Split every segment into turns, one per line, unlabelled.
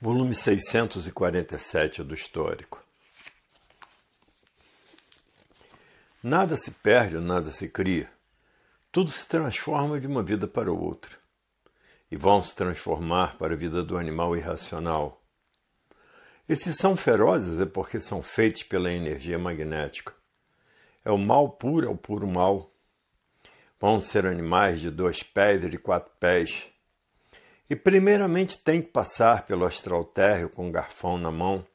Volume 647 do Histórico. Nada se perde, nada se cria. Tudo se transforma de uma vida para outra. E vão se transformar para a vida do animal irracional. E se são ferozes é porque são feitos pela energia magnética. É o mal puro, é o puro mal. Vão ser animais de 2 pés e de 4 pés. E primeiramente tem que passar pelo astral térreo com um garfão na mão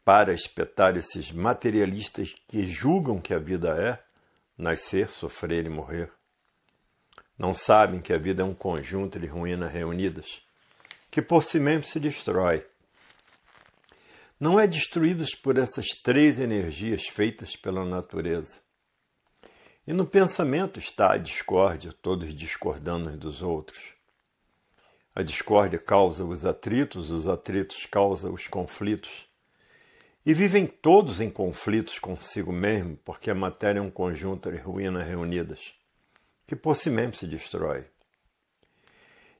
para espetar esses materialistas que julgam que a vida é nascer, sofrer e morrer. Não sabem que a vida é um conjunto de ruínas reunidas, que por si mesmo se destrói. Não é destruídas por essas 3 energias feitas pela natureza. E no pensamento está a discórdia, todos discordando uns dos outros. A discórdia causa os atritos causam os conflitos. E vivem todos em conflitos consigo mesmo, porque a matéria é um conjunto de ruínas reunidas, que por si mesmo se destrói.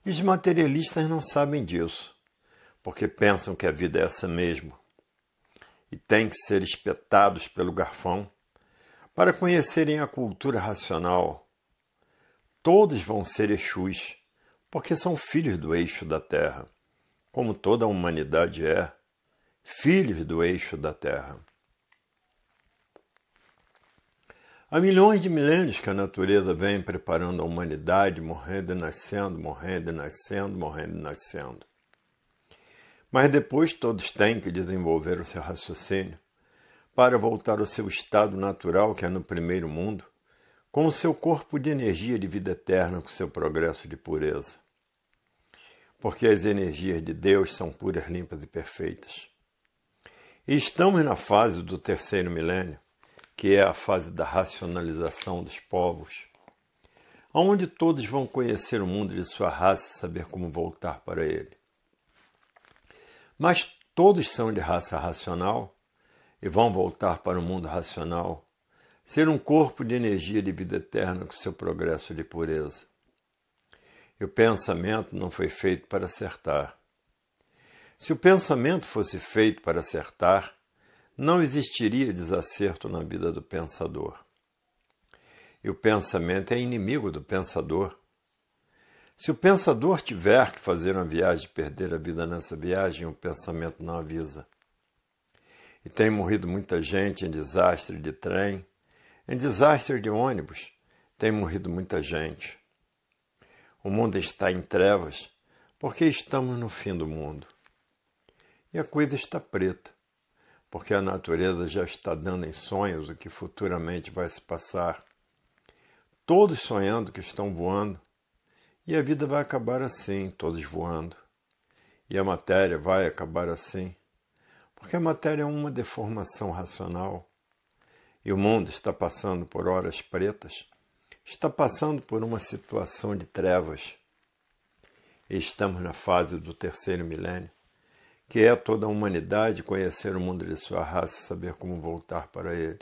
E os materialistas não sabem disso, porque pensam que a vida é essa mesmo, e têm que ser espetados pelo garfão para conhecerem a cultura racional. Todos vão ser Exus, porque são filhos do eixo da Terra, como toda a humanidade é, filhos do eixo da Terra. Há milhões de milênios que a natureza vem preparando a humanidade, morrendo e nascendo, morrendo e nascendo, morrendo e nascendo. Mas depois todos têm que desenvolver o seu raciocínio para voltar ao seu estado natural, que é no primeiro mundo, com o seu corpo de energia de vida eterna, com o seu progresso de pureza. Porque as energias de Deus são puras, limpas e perfeitas. E estamos na fase do 3º milênio, que é a fase da racionalização dos povos, onde todos vão conhecer o mundo de sua raça e saber como voltar para ele. Mas todos são de raça racional e vão voltar para o mundo racional, ser um corpo de energia de vida eterna com seu progresso de pureza. E o pensamento não foi feito para acertar. Se o pensamento fosse feito para acertar, não existiria desacerto na vida do pensador. E o pensamento é inimigo do pensador. Se o pensador tiver que fazer uma viagem e perder a vida nessa viagem, o pensamento não avisa. E tem morrido muita gente em desastre de trem, em desastre de ônibus, tem morrido muita gente. O mundo está em trevas porque estamos no fim do mundo. E a coisa está preta, porque a natureza já está dando em sonhos o que futuramente vai se passar. Todos sonhando que estão voando, e a vida vai acabar assim, todos voando. E a matéria vai acabar assim, porque a matéria é uma deformação racional. E o mundo está passando por horas pretas, está passando por uma situação de trevas. E estamos na fase do 3º milênio, que é toda a humanidade conhecer o mundo de sua raça e saber como voltar para ele.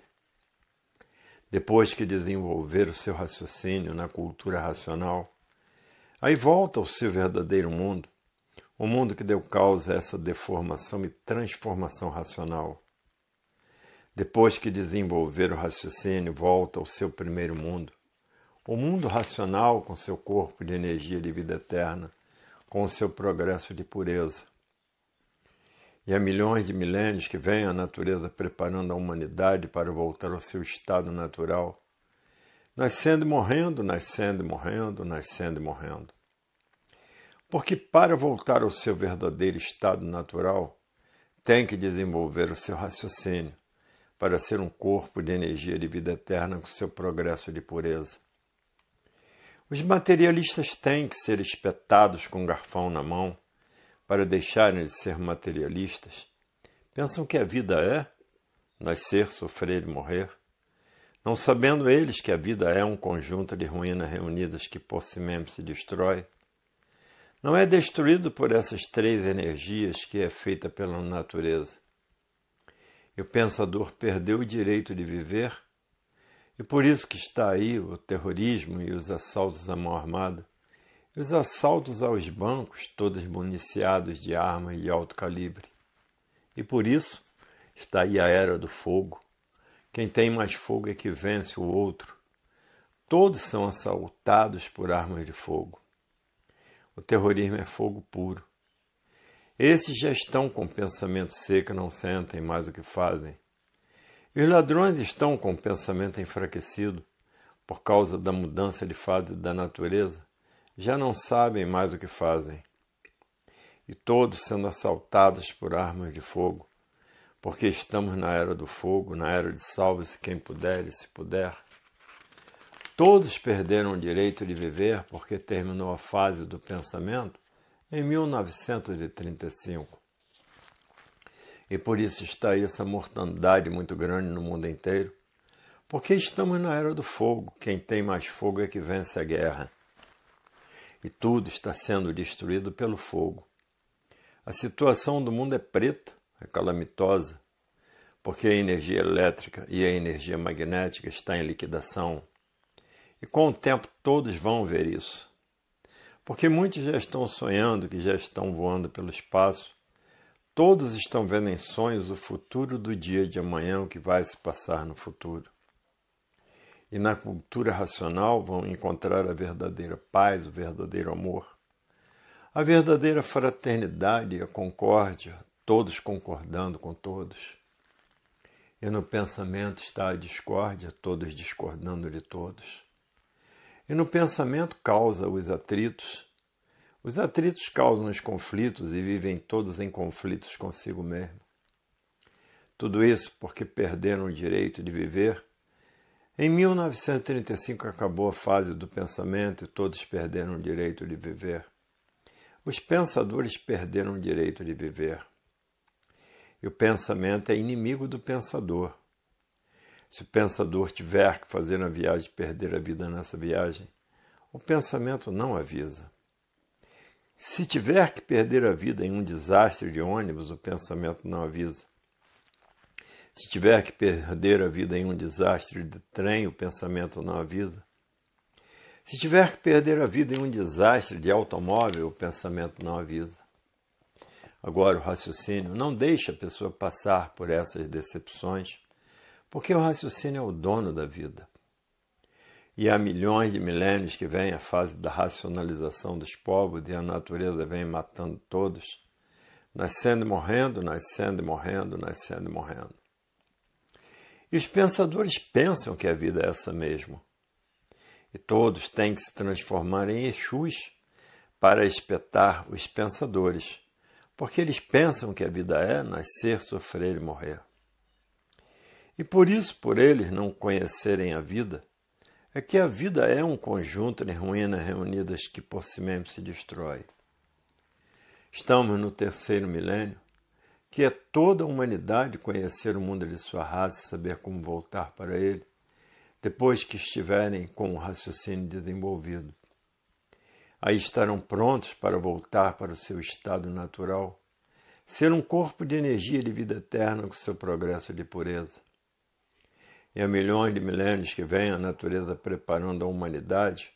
Depois que desenvolver o seu raciocínio na cultura racional, aí volta ao seu verdadeiro mundo, o mundo que deu causa a essa deformação e transformação racional. Depois que desenvolver o raciocínio, volta ao seu primeiro mundo, o mundo racional com seu corpo de energia de vida eterna, com o seu progresso de pureza. E há milhões de milênios que vem a natureza preparando a humanidade para voltar ao seu estado natural, nascendo e morrendo, nascendo e morrendo, nascendo e morrendo. Porque para voltar ao seu verdadeiro estado natural, tem que desenvolver o seu raciocínio, para ser um corpo de energia de vida eterna com seu progresso de pureza. Os materialistas têm que ser espetados com um garfão na mão para deixarem de ser materialistas. Pensam que a vida é nascer, sofrer e morrer, não sabendo eles que a vida é um conjunto de ruínas reunidas que por si mesmo se destrói. Não é destruído por essas 3 energias que é feita pela natureza. E o pensador perdeu o direito de viver, e por isso que está aí o terrorismo e os assaltos à mão armada, e os assaltos aos bancos, todos municiados de armas de alto calibre. E por isso está aí a era do fogo. Quem tem mais fogo é que vence o outro. Todos são assaltados por armas de fogo. O terrorismo é fogo puro. Esses já estão com pensamento seco e não sentem mais o que fazem. E os ladrões estão com o pensamento enfraquecido por causa da mudança de fase da natureza, já não sabem mais o que fazem. E todos sendo assaltados por armas de fogo, porque estamos na era do fogo, na era de salve-se quem puder e se puder. Todos perderam o direito de viver porque terminou a fase do pensamento em 1935. E por isso está aí essa mortandade muito grande no mundo inteiro, porque estamos na era do fogo. Quem tem mais fogo é que vence a guerra. E tudo está sendo destruído pelo fogo. A situação do mundo é preta, é calamitosa, porque a energia elétrica e a energia magnética estão em liquidação. E com o tempo todos vão ver isso. Porque muitos já estão sonhando que já estão voando pelo espaço. Todos estão vendo em sonhos o futuro do dia de amanhã, o que vai se passar no futuro. E na cultura racional vão encontrar a verdadeira paz, o verdadeiro amor, a verdadeira fraternidade e a concórdia, todos concordando com todos. E no pensamento está a discórdia, todos discordando de todos. E no pensamento causa os atritos. Os atritos causam os conflitos e vivem todos em conflitos consigo mesmo. Tudo isso porque perderam o direito de viver. Em 1935 acabou a fase do pensamento e todos perderam o direito de viver. Os pensadores perderam o direito de viver. E o pensamento é inimigo do pensador. Se o pensador tiver que fazer uma viagem e perder a vida nessa viagem, o pensamento não avisa. Se tiver que perder a vida em um desastre de ônibus, o pensamento não avisa. Se tiver que perder a vida em um desastre de trem, o pensamento não avisa. Se tiver que perder a vida em um desastre de automóvel, o pensamento não avisa. Agora, o raciocínio não deixa a pessoa passar por essas decepções, porque o raciocínio é o dono da vida. E há milhões de milênios que vem a fase da racionalização dos povos e a natureza vem matando todos, nascendo e morrendo, nascendo e morrendo, nascendo e morrendo. E os pensadores pensam que a vida é essa mesmo. E todos têm que se transformar em Exus para espetar os pensadores, porque eles pensam que a vida é nascer, sofrer e morrer. E por isso, por eles não conhecerem a vida, é que a vida é um conjunto de ruínas reunidas que por si mesmo se destrói. Estamos no terceiro milênio, que é toda a humanidade conhecer o mundo de sua raça e saber como voltar para ele, depois que estiverem com o raciocínio desenvolvido. Aí estarão prontos para voltar para o seu estado natural, ser um corpo de energia de vida eterna com seu progresso de pureza. E há milhões de milênios que vem a natureza preparando a humanidade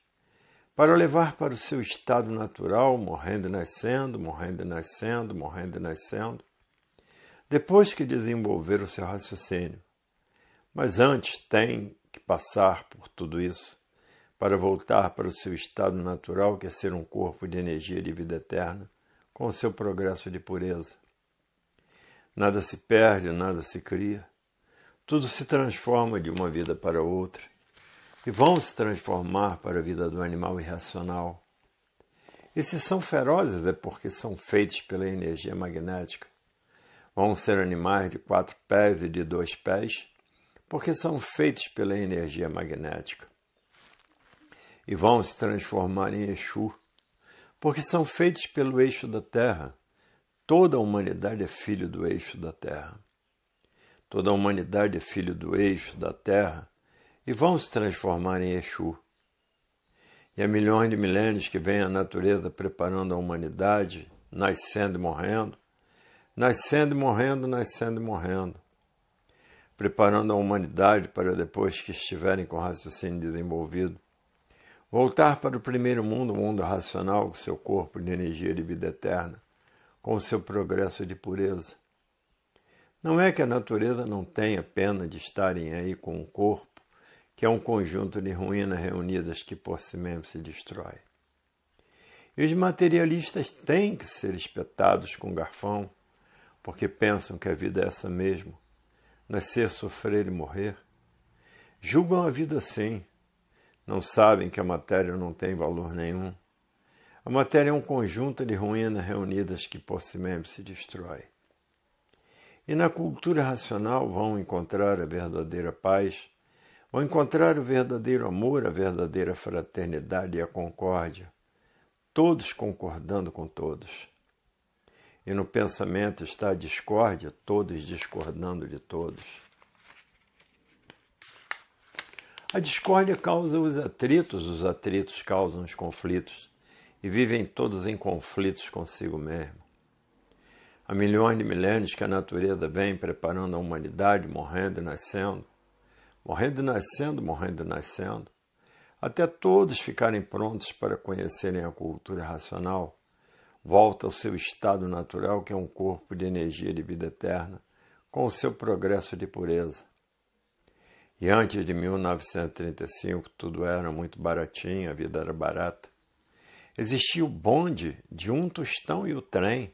para levar para o seu estado natural, morrendo e nascendo, morrendo e nascendo, morrendo e nascendo, depois que desenvolver o seu raciocínio. Mas antes tem que passar por tudo isso para voltar para o seu estado natural, que é ser um corpo de energia de vida eterna, com o seu progresso de pureza. Nada se perde, nada se cria. Tudo se transforma de uma vida para outra. E vão se transformar para a vida do animal irracional. E se são ferozes é porque são feitos pela energia magnética. Vão ser animais de 4 pés e de 2 pés, porque são feitos pela energia magnética. E vão se transformar em Exu, porque são feitos pelo eixo da Terra. Toda a humanidade é filho do eixo da Terra. Toda a humanidade é filho do eixo da Terra e vão se transformar em Exu. E há milhões de milênios que vem a natureza preparando a humanidade, nascendo e morrendo, nascendo e morrendo, nascendo e morrendo, preparando a humanidade para depois que estiverem com o raciocínio desenvolvido, Voltar para o primeiro mundo, o mundo racional, com seu corpo de energia de vida eterna, com o seu progresso de pureza. Não é que a natureza não tenha pena de estarem aí com um corpo, que é um conjunto de ruínas reunidas que por si mesmo se destrói. E os materialistas têm que ser espetados com garfão, porque pensam que a vida é essa mesmo, nascer, sofrer e morrer. Julgam a vida assim, não sabem que a matéria não tem valor nenhum. A matéria é um conjunto de ruínas reunidas que por si mesmo se destrói. E na cultura racional vão encontrar a verdadeira paz, vão encontrar o verdadeiro amor, a verdadeira fraternidade e a concórdia, todos concordando com todos. E no pensamento está a discórdia, todos discordando de todos. A discórdia causa os atritos causam os conflitos, e vivem todos em conflitos consigo mesmo. Há milhões de milênios que a natureza vem preparando a humanidade, morrendo e nascendo, morrendo e nascendo, morrendo e nascendo, até todos ficarem prontos para conhecerem a cultura racional, volta ao seu estado natural, que é um corpo de energia de vida eterna, com o seu progresso de pureza. E antes de 1935, tudo era muito baratinho, a vida era barata. Existia o bonde de um tostão e o trem.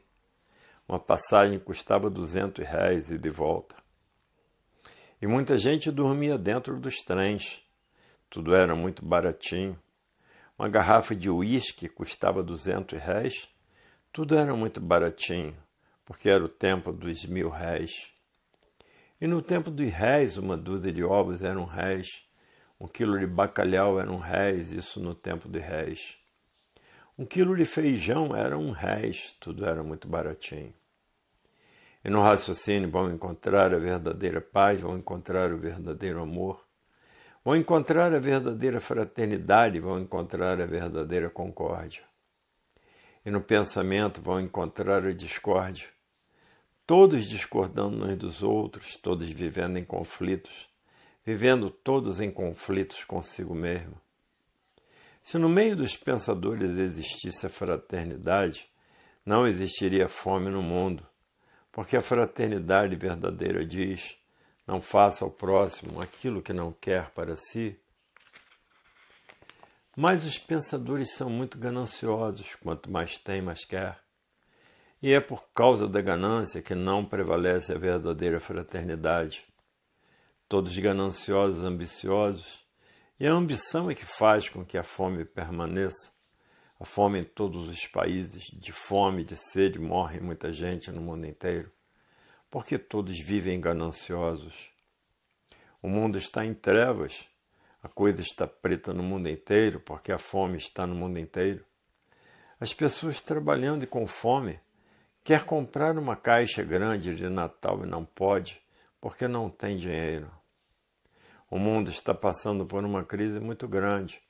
Uma passagem custava R$200 e de volta. E muita gente dormia dentro dos trens. Tudo era muito baratinho. Uma garrafa de uísque custava R$200. Tudo era muito baratinho, porque era o tempo dos R$1000. E no tempo dos réis, uma dúzia de ovos era R$1. 1 quilo de bacalhau era R$1, isso no tempo dos réis. 1 quilo de feijão era R$1, tudo era muito baratinho. E no raciocínio vão encontrar a verdadeira paz, vão encontrar o verdadeiro amor, vão encontrar a verdadeira fraternidade, vão encontrar a verdadeira concórdia. E no pensamento vão encontrar a discórdia, todos discordando uns dos outros, todos vivendo em conflitos, vivendo todos em conflitos consigo mesmo. Se no meio dos pensadores existisse a fraternidade, não existiria fome no mundo, porque a fraternidade verdadeira diz: não faça ao próximo aquilo que não quer para si. Mas os pensadores são muito gananciosos, quanto mais tem, mais quer. E é por causa da ganância que não prevalece a verdadeira fraternidade. Todos gananciosos, ambiciosos, e a ambição é que faz com que a fome permaneça. A fome em todos os países, de fome, de sede, morre muita gente no mundo inteiro, porque todos vivem gananciosos. O mundo está em trevas, a coisa está preta no mundo inteiro, porque a fome está no mundo inteiro. As pessoas trabalhando e com fome, quer comprar uma caixa grande de Natal e não pode, porque não tem dinheiro. O mundo está passando por uma crise muito grande.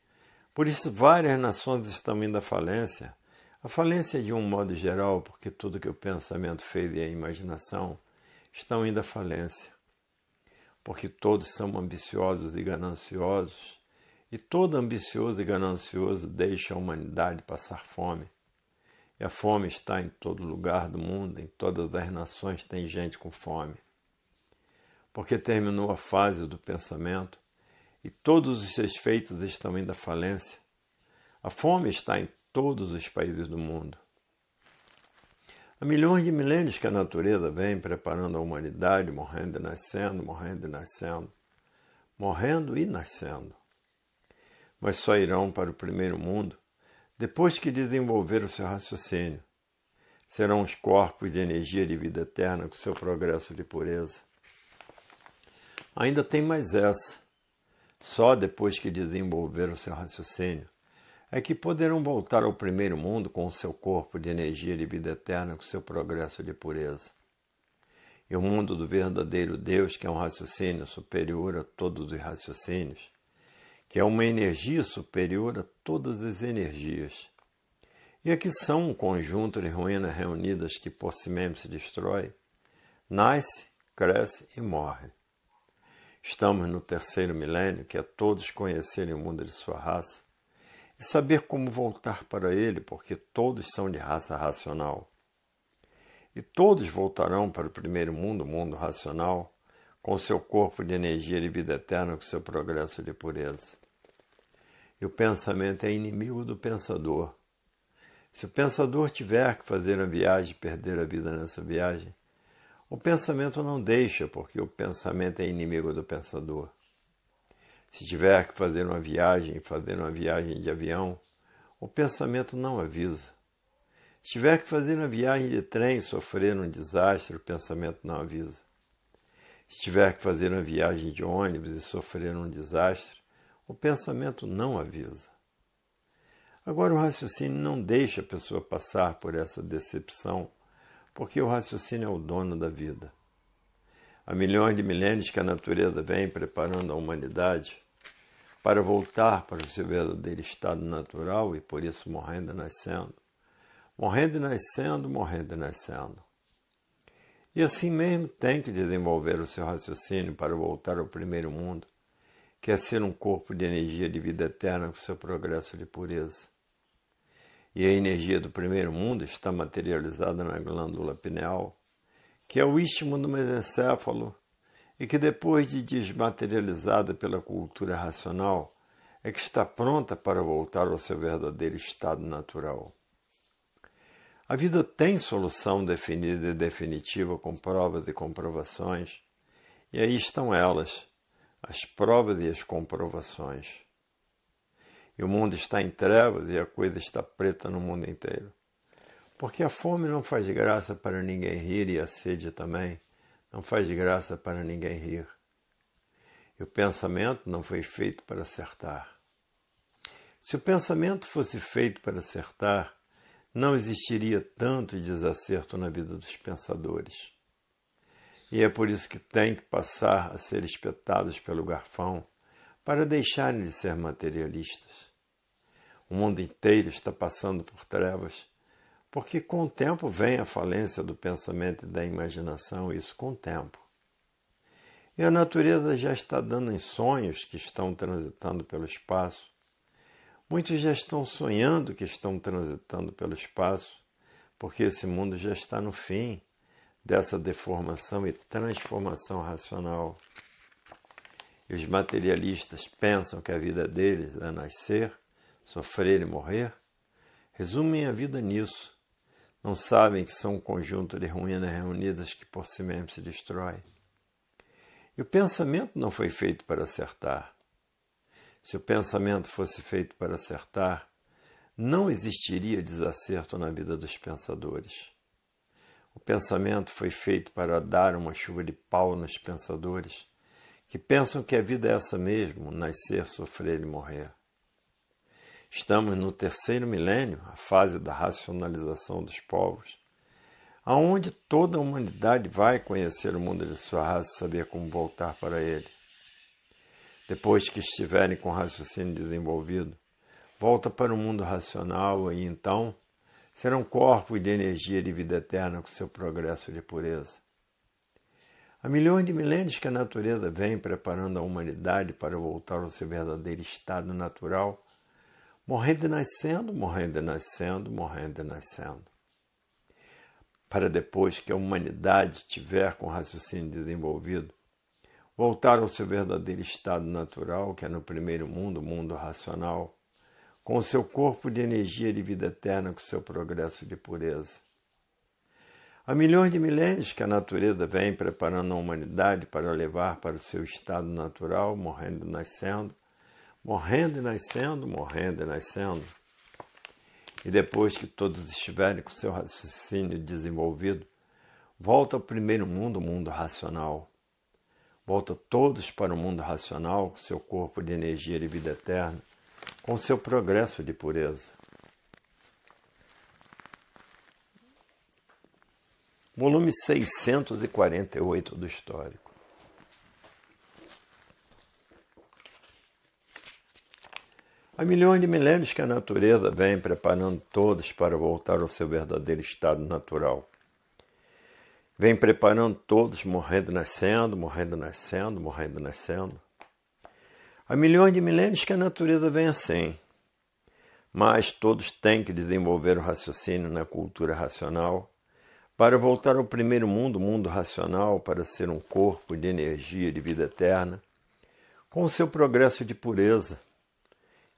Por isso, várias nações estão indo à falência. A falência de um modo geral, porque tudo que o pensamento fez e a imaginação estão indo à falência. Porque todos são ambiciosos e gananciosos, e todo ambicioso e ganancioso deixa a humanidade passar fome. E a fome está em todo lugar do mundo, em todas as nações tem gente com fome. Porque terminou a fase do pensamento e todos os seus feitos estão indo à falência. A fome está em todos os países do mundo. Há milhões de milênios que a natureza vem preparando a humanidade, morrendo e nascendo, morrendo e nascendo, morrendo e nascendo. Mas só irão para o primeiro mundo depois que desenvolver o seu raciocínio. Serão os corpos de energia de vida eterna com seu progresso de pureza. Ainda tem mais essa. Só depois que desenvolver o seu raciocínio é que poderão voltar ao primeiro mundo com o seu corpo de energia de vida eterna com seu progresso de pureza. E o mundo do verdadeiro Deus, que é um raciocínio superior a todos os raciocínios, que é uma energia superior a todas as energias, e aqui são um conjunto de ruínas reunidas que por si mesmo se destrói, nasce, cresce e morre. Estamos no terceiro milênio, que é todos conhecerem o mundo de sua raça, e saber como voltar para ele, porque todos são de raça racional. E todos voltarão para o primeiro mundo, o mundo racional, com seu corpo de energia de vida eterna, com seu progresso de pureza. E o pensamento é inimigo do pensador. Se o pensador tiver que fazer uma viagem e perder a vida nessa viagem, o pensamento não deixa, porque o pensamento é inimigo do pensador. Se tiver que fazer uma viagem de avião, o pensamento não avisa. Se tiver que fazer uma viagem de trem e sofrer um desastre, o pensamento não avisa. Se tiver que fazer uma viagem de ônibus e sofrer um desastre, o pensamento não avisa. Agora, o raciocínio não deixa a pessoa passar por essa decepção, porque o raciocínio é o dono da vida. Há milhões de milênios que a natureza vem preparando a humanidade para voltar para o seu verdadeiro estado natural e por isso morrendo e nascendo. Morrendo e nascendo, morrendo e nascendo. E assim mesmo tem que desenvolver o seu raciocínio para voltar ao primeiro mundo, que é ser um corpo de energia de vida eterna com seu progresso de pureza. E a energia do primeiro mundo está materializada na glândula pineal, que é o istmo do mesencéfalo, e que depois de desmaterializada pela cultura racional, é que está pronta para voltar ao seu verdadeiro estado natural. A vida tem solução definida e definitiva com provas e comprovações, e aí estão elas, as provas e as comprovações. E o mundo está em trevas e a coisa está preta no mundo inteiro. Porque a fome não faz graça para ninguém rir e a sede também não faz graça para ninguém rir. E o pensamento não foi feito para acertar. Se o pensamento fosse feito para acertar, não existiria tanto desacerto na vida dos pensadores. E é por isso que tem que passar a ser espetados pelo garfão para deixarem de ser materialistas. O mundo inteiro está passando por trevas, porque com o tempo vem a falência do pensamento e da imaginação, isso com o tempo. E a natureza já está dando em sonhos que estão transitando pelo espaço. Muitos já estão sonhando que estão transitando pelo espaço, porque esse mundo já está no fim dessa deformação e transformação racional. E os materialistas pensam que a vida deles é nascer, sofrer e morrer, resumem a vida nisso. Não sabem que são um conjunto de ruínas reunidas que por si mesmo se destrói. E o pensamento não foi feito para acertar. Se o pensamento fosse feito para acertar, não existiria desacerto na vida dos pensadores. O pensamento foi feito para dar uma chuva de pau nos pensadores, que pensam que a vida é essa mesmo, nascer, sofrer e morrer. Estamos no terceiro milênio, a fase da racionalização dos povos, aonde toda a humanidade vai conhecer o mundo de sua raça e saber como voltar para ele. Depois que estiverem com o raciocínio desenvolvido, volta para o mundo racional e então serão corpos de energia de vida eterna com seu progresso de pureza. Há milhões de milênios que a natureza vem preparando a humanidade para voltar ao seu verdadeiro estado natural, morrendo e nascendo, morrendo e nascendo, morrendo e nascendo. Para depois que a humanidade tiver com o raciocínio desenvolvido, voltar ao seu verdadeiro estado natural, que é no primeiro mundo, o mundo racional, com o seu corpo de energia de vida eterna, com o seu progresso de pureza. Há milhões de milênios que a natureza vem preparando a humanidade para levar para o seu estado natural, morrendo e nascendo, morrendo e nascendo, morrendo e nascendo. E depois que todos estiverem com seu raciocínio desenvolvido, volta ao primeiro mundo, o mundo racional. Volta todos para o mundo racional, com seu corpo de energia de vida eterna, com seu progresso de pureza. Volume 648 do Histórico. Há milhões de milênios que a natureza vem preparando todos para voltar ao seu verdadeiro estado natural. Vem preparando todos, morrendo, nascendo, morrendo, nascendo, morrendo, nascendo. Há milhões de milênios que a natureza vem assim, mas todos têm que desenvolver o raciocínio na cultura racional para voltar ao primeiro mundo, o mundo racional, para ser um corpo de energia de vida eterna, com o seu progresso de pureza.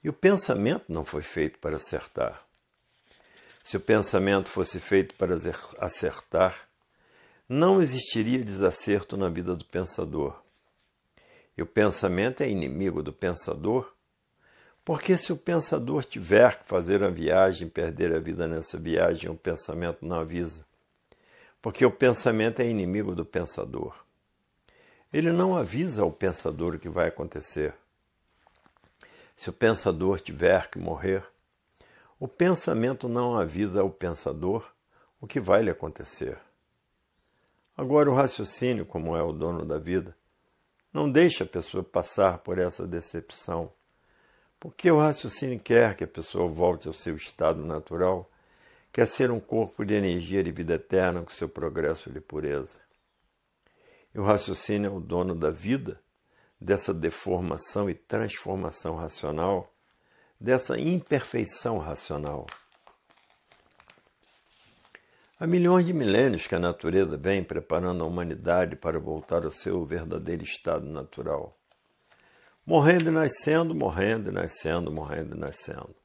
E o pensamento não foi feito para acertar. Se o pensamento fosse feito para acertar, não existiria desacerto na vida do pensador. E o pensamento é inimigo do pensador, porque se o pensador tiver que fazer a viagem e perder a vida nessa viagem, o pensamento não avisa. Porque o pensamento é inimigo do pensador. Ele não avisa ao pensador o que vai acontecer. Se o pensador tiver que morrer, o pensamento não avisa ao pensador o que vai lhe acontecer. Agora, o raciocínio, como é o dono da vida, não deixa a pessoa passar por essa decepção, porque o raciocínio quer que a pessoa volte ao seu estado natural, quer ser um corpo de energia de vida eterna com seu progresso de pureza. E o raciocínio é o dono da vida, dessa deformação e transformação racional, dessa imperfeição racional. Há milhões de milênios que a natureza vem preparando a humanidade para voltar ao seu verdadeiro estado natural. Morrendo e nascendo, morrendo e nascendo, morrendo e nascendo.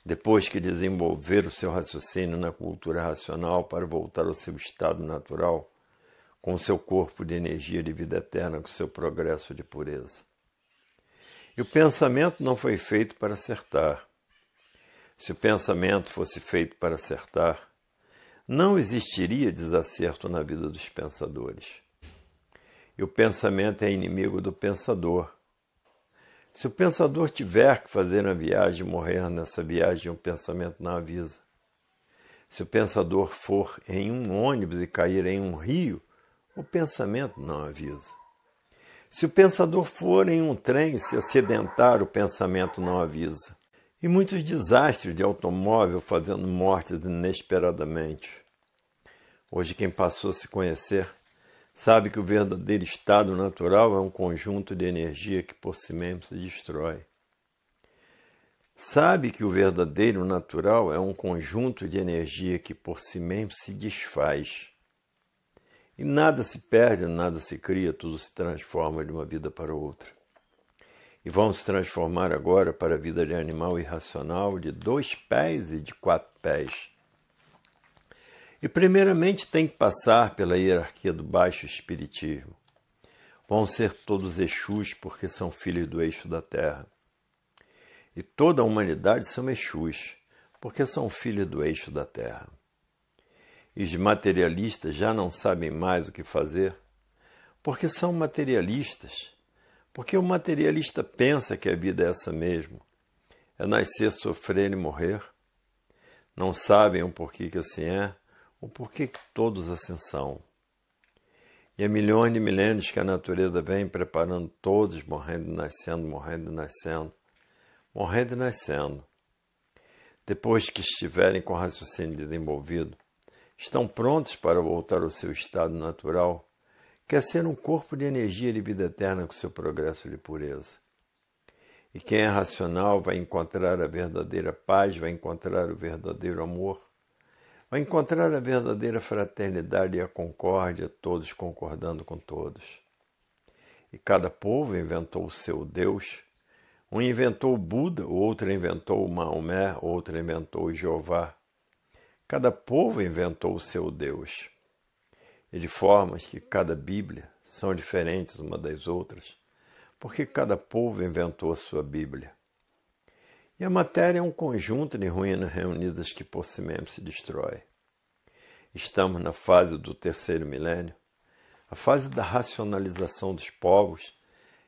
Depois que desenvolver o seu raciocínio na cultura racional para voltar ao seu estado natural, com o seu corpo de energia de vida eterna, com o seu progresso de pureza. E o pensamento não foi feito para acertar. Se o pensamento fosse feito para acertar, não existiria desacerto na vida dos pensadores. E o pensamento é inimigo do pensador. Se o pensador tiver que fazer uma viagem e morrer nessa viagem, o pensamento não avisa. Se o pensador for em um ônibus e cair em um rio, o pensamento não avisa. Se o pensador for em um trem e se acidentar, o pensamento não avisa. E muitos desastres de automóvel fazendo mortes inesperadamente. Hoje quem passou a se conhecer sabe que o verdadeiro estado natural é um conjunto de energia que por si mesmo se destrói. Sabe que o verdadeiro natural é um conjunto de energia que por si mesmo se desfaz. E nada se perde, nada se cria, tudo se transforma de uma vida para outra. E vamos transformar agora para a vida de animal irracional de 2 pés e de 4 pés. E primeiramente tem que passar pela hierarquia do baixo espiritismo. Vão ser todos Exus porque são filhos do eixo da Terra. E toda a humanidade são Exus porque são filhos do eixo da Terra. E os materialistas já não sabem mais o que fazer porque são materialistas. Porque o materialista pensa que a vida é essa mesmo. É nascer, sofrer e morrer. Não sabem o porquê que assim é, o porquê que todos assim são. E há milhões de milênios que a natureza vem preparando todos, morrendo e nascendo, morrendo e nascendo, morrendo e nascendo. Depois que estiverem com o raciocínio desenvolvido, estão prontos para voltar ao seu estado natural, que é ser um corpo de energia de vida eterna com seu progresso de pureza. E quem é racional vai encontrar a verdadeira paz, vai encontrar o verdadeiro amor, vai encontrar a verdadeira fraternidade e a concórdia, todos concordando com todos. E cada povo inventou o seu Deus. Um inventou o Buda, o outro inventou o Maomé, o outro inventou o Jeová. Cada povo inventou o seu Deus. E de formas que cada Bíblia são diferentes uma das outras, porque cada povo inventou a sua Bíblia. E a matéria é um conjunto de ruínas reunidas que por si mesmo se destrói. Estamos na fase do 3º milênio, a fase da racionalização dos povos,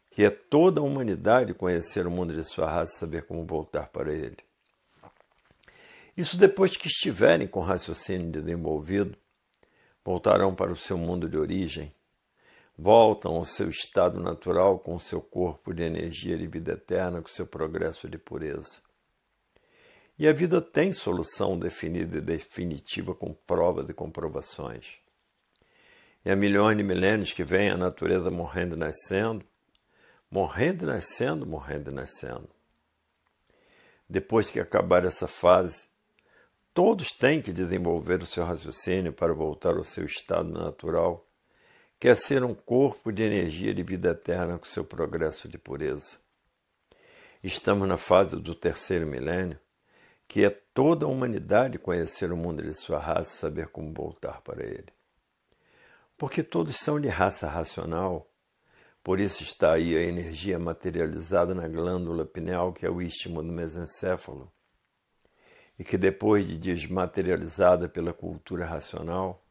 que é toda a humanidade conhecer o mundo de sua raça e saber como voltar para ele. Isso depois que estiverem com o raciocínio desenvolvido, voltarão para o seu mundo de origem, voltam ao seu estado natural com o seu corpo de energia de vida eterna, com o seu progresso de pureza. E a vida tem solução definida e definitiva com provas e comprovações. E há milhões de milênios que vem a natureza morrendo e nascendo, morrendo e nascendo, morrendo e nascendo. Depois que acabar essa fase, todos têm que desenvolver o seu raciocínio para voltar ao seu estado natural, que é ser um corpo de energia de vida eterna com seu progresso de pureza. Estamos na fase do terceiro milênio, que é toda a humanidade conhecer o mundo de sua raça e saber como voltar para ele. Porque todos são de raça racional, por isso está aí a energia materializada na glândula pineal, que é o istmo do mesencéfalo, e que depois de desmaterializada pela cultura racional,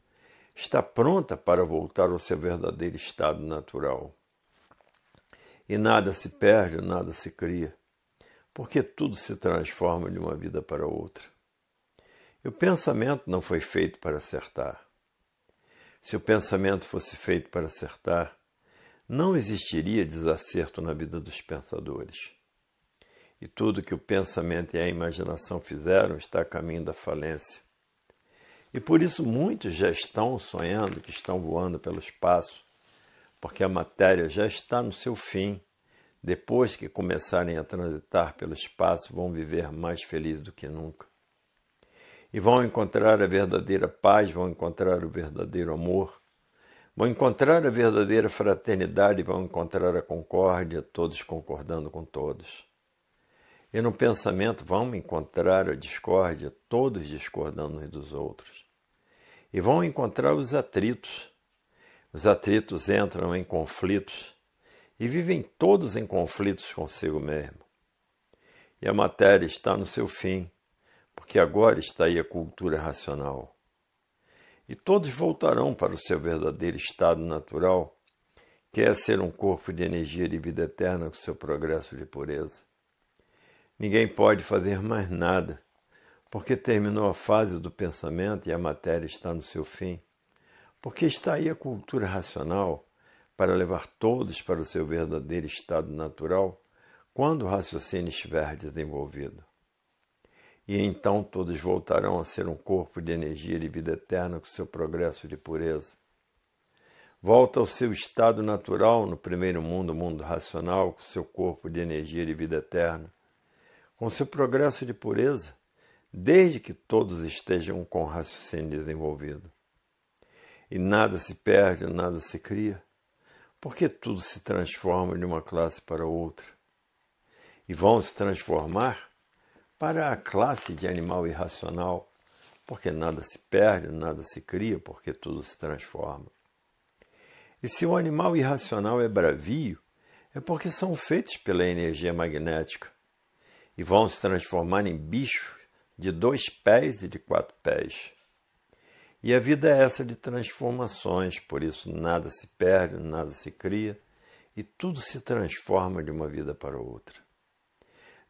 está pronta para voltar ao seu verdadeiro estado natural. E nada se perde, nada se cria, porque tudo se transforma de uma vida para outra. E o pensamento não foi feito para acertar. Se o pensamento fosse feito para acertar, não existiria desacerto na vida dos pensadores. E tudo que o pensamento e a imaginação fizeram está a caminho da falência. E por isso muitos já estão sonhando que estão voando pelo espaço, porque a matéria já está no seu fim. Depois que começarem a transitar pelo espaço, vão viver mais felizes do que nunca. E vão encontrar a verdadeira paz, vão encontrar o verdadeiro amor, vão encontrar a verdadeira fraternidade, vão encontrar a concórdia, todos concordando com todos. E no pensamento vão encontrar a discórdia, todos discordando uns dos outros. E vão encontrar os atritos. Os atritos entram em conflitos e vivem todos em conflitos consigo mesmo. E a matéria está no seu fim, porque agora está aí a cultura racional. E todos voltarão para o seu verdadeiro estado natural, que é ser um corpo de energia de vida eterna com seu progresso de pureza. Ninguém pode fazer mais nada, porque terminou a fase do pensamento e a matéria está no seu fim. Porque está aí a cultura racional para levar todos para o seu verdadeiro estado natural quando o raciocínio estiver desenvolvido. E então todos voltarão a ser um corpo de energia de vida eterna com seu progresso de pureza. Volta ao seu estado natural no primeiro mundo, o mundo racional, com seu corpo de energia de vida eterna, com seu progresso de pureza, desde que todos estejam com o raciocínio desenvolvido. E nada se perde, nada se cria, porque tudo se transforma de uma classe para outra. E vão se transformar para a classe de animal irracional, porque nada se perde, nada se cria, porque tudo se transforma. E se o animal irracional é bravio, é porque são feitos pela energia magnética, e vão se transformar em bichos de 2 pés e de 4 pés. E a vida é essa de transformações, por isso nada se perde, nada se cria, e tudo se transforma de uma vida para outra.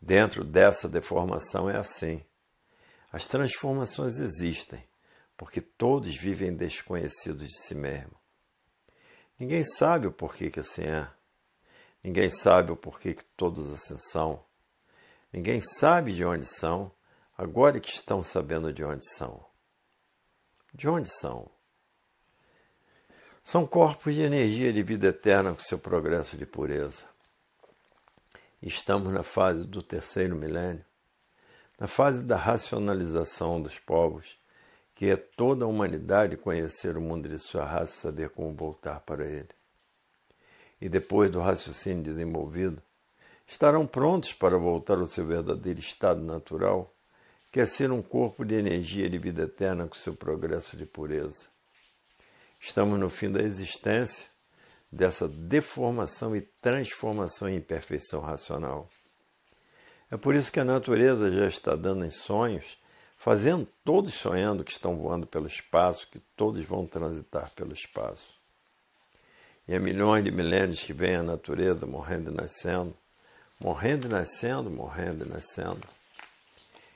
Dentro dessa deformação é assim. As transformações existem, porque todos vivem desconhecidos de si mesmo. Ninguém sabe o porquê que assim é. Ninguém sabe o porquê que todos assim são. Ninguém sabe de onde são, agora que estão sabendo de onde são. De onde são? São corpos de energia de vida eterna com seu progresso de pureza. Estamos na fase do terceiro milênio, na fase da racionalização dos povos, que é toda a humanidade conhecer o mundo de sua raça e saber como voltar para ele. E depois do raciocínio desenvolvido, estarão prontos para voltar ao seu verdadeiro estado natural, que é ser um corpo de energia de vida eterna com seu progresso de pureza. Estamos no fim da existência dessa deformação e transformação em perfeição racional. É por isso que a natureza já está dando em sonhos, fazendo todos sonhando que estão voando pelo espaço, que todos vão transitar pelo espaço. E há milhões de milênios que vem a natureza morrendo e nascendo, morrendo e nascendo, morrendo e nascendo.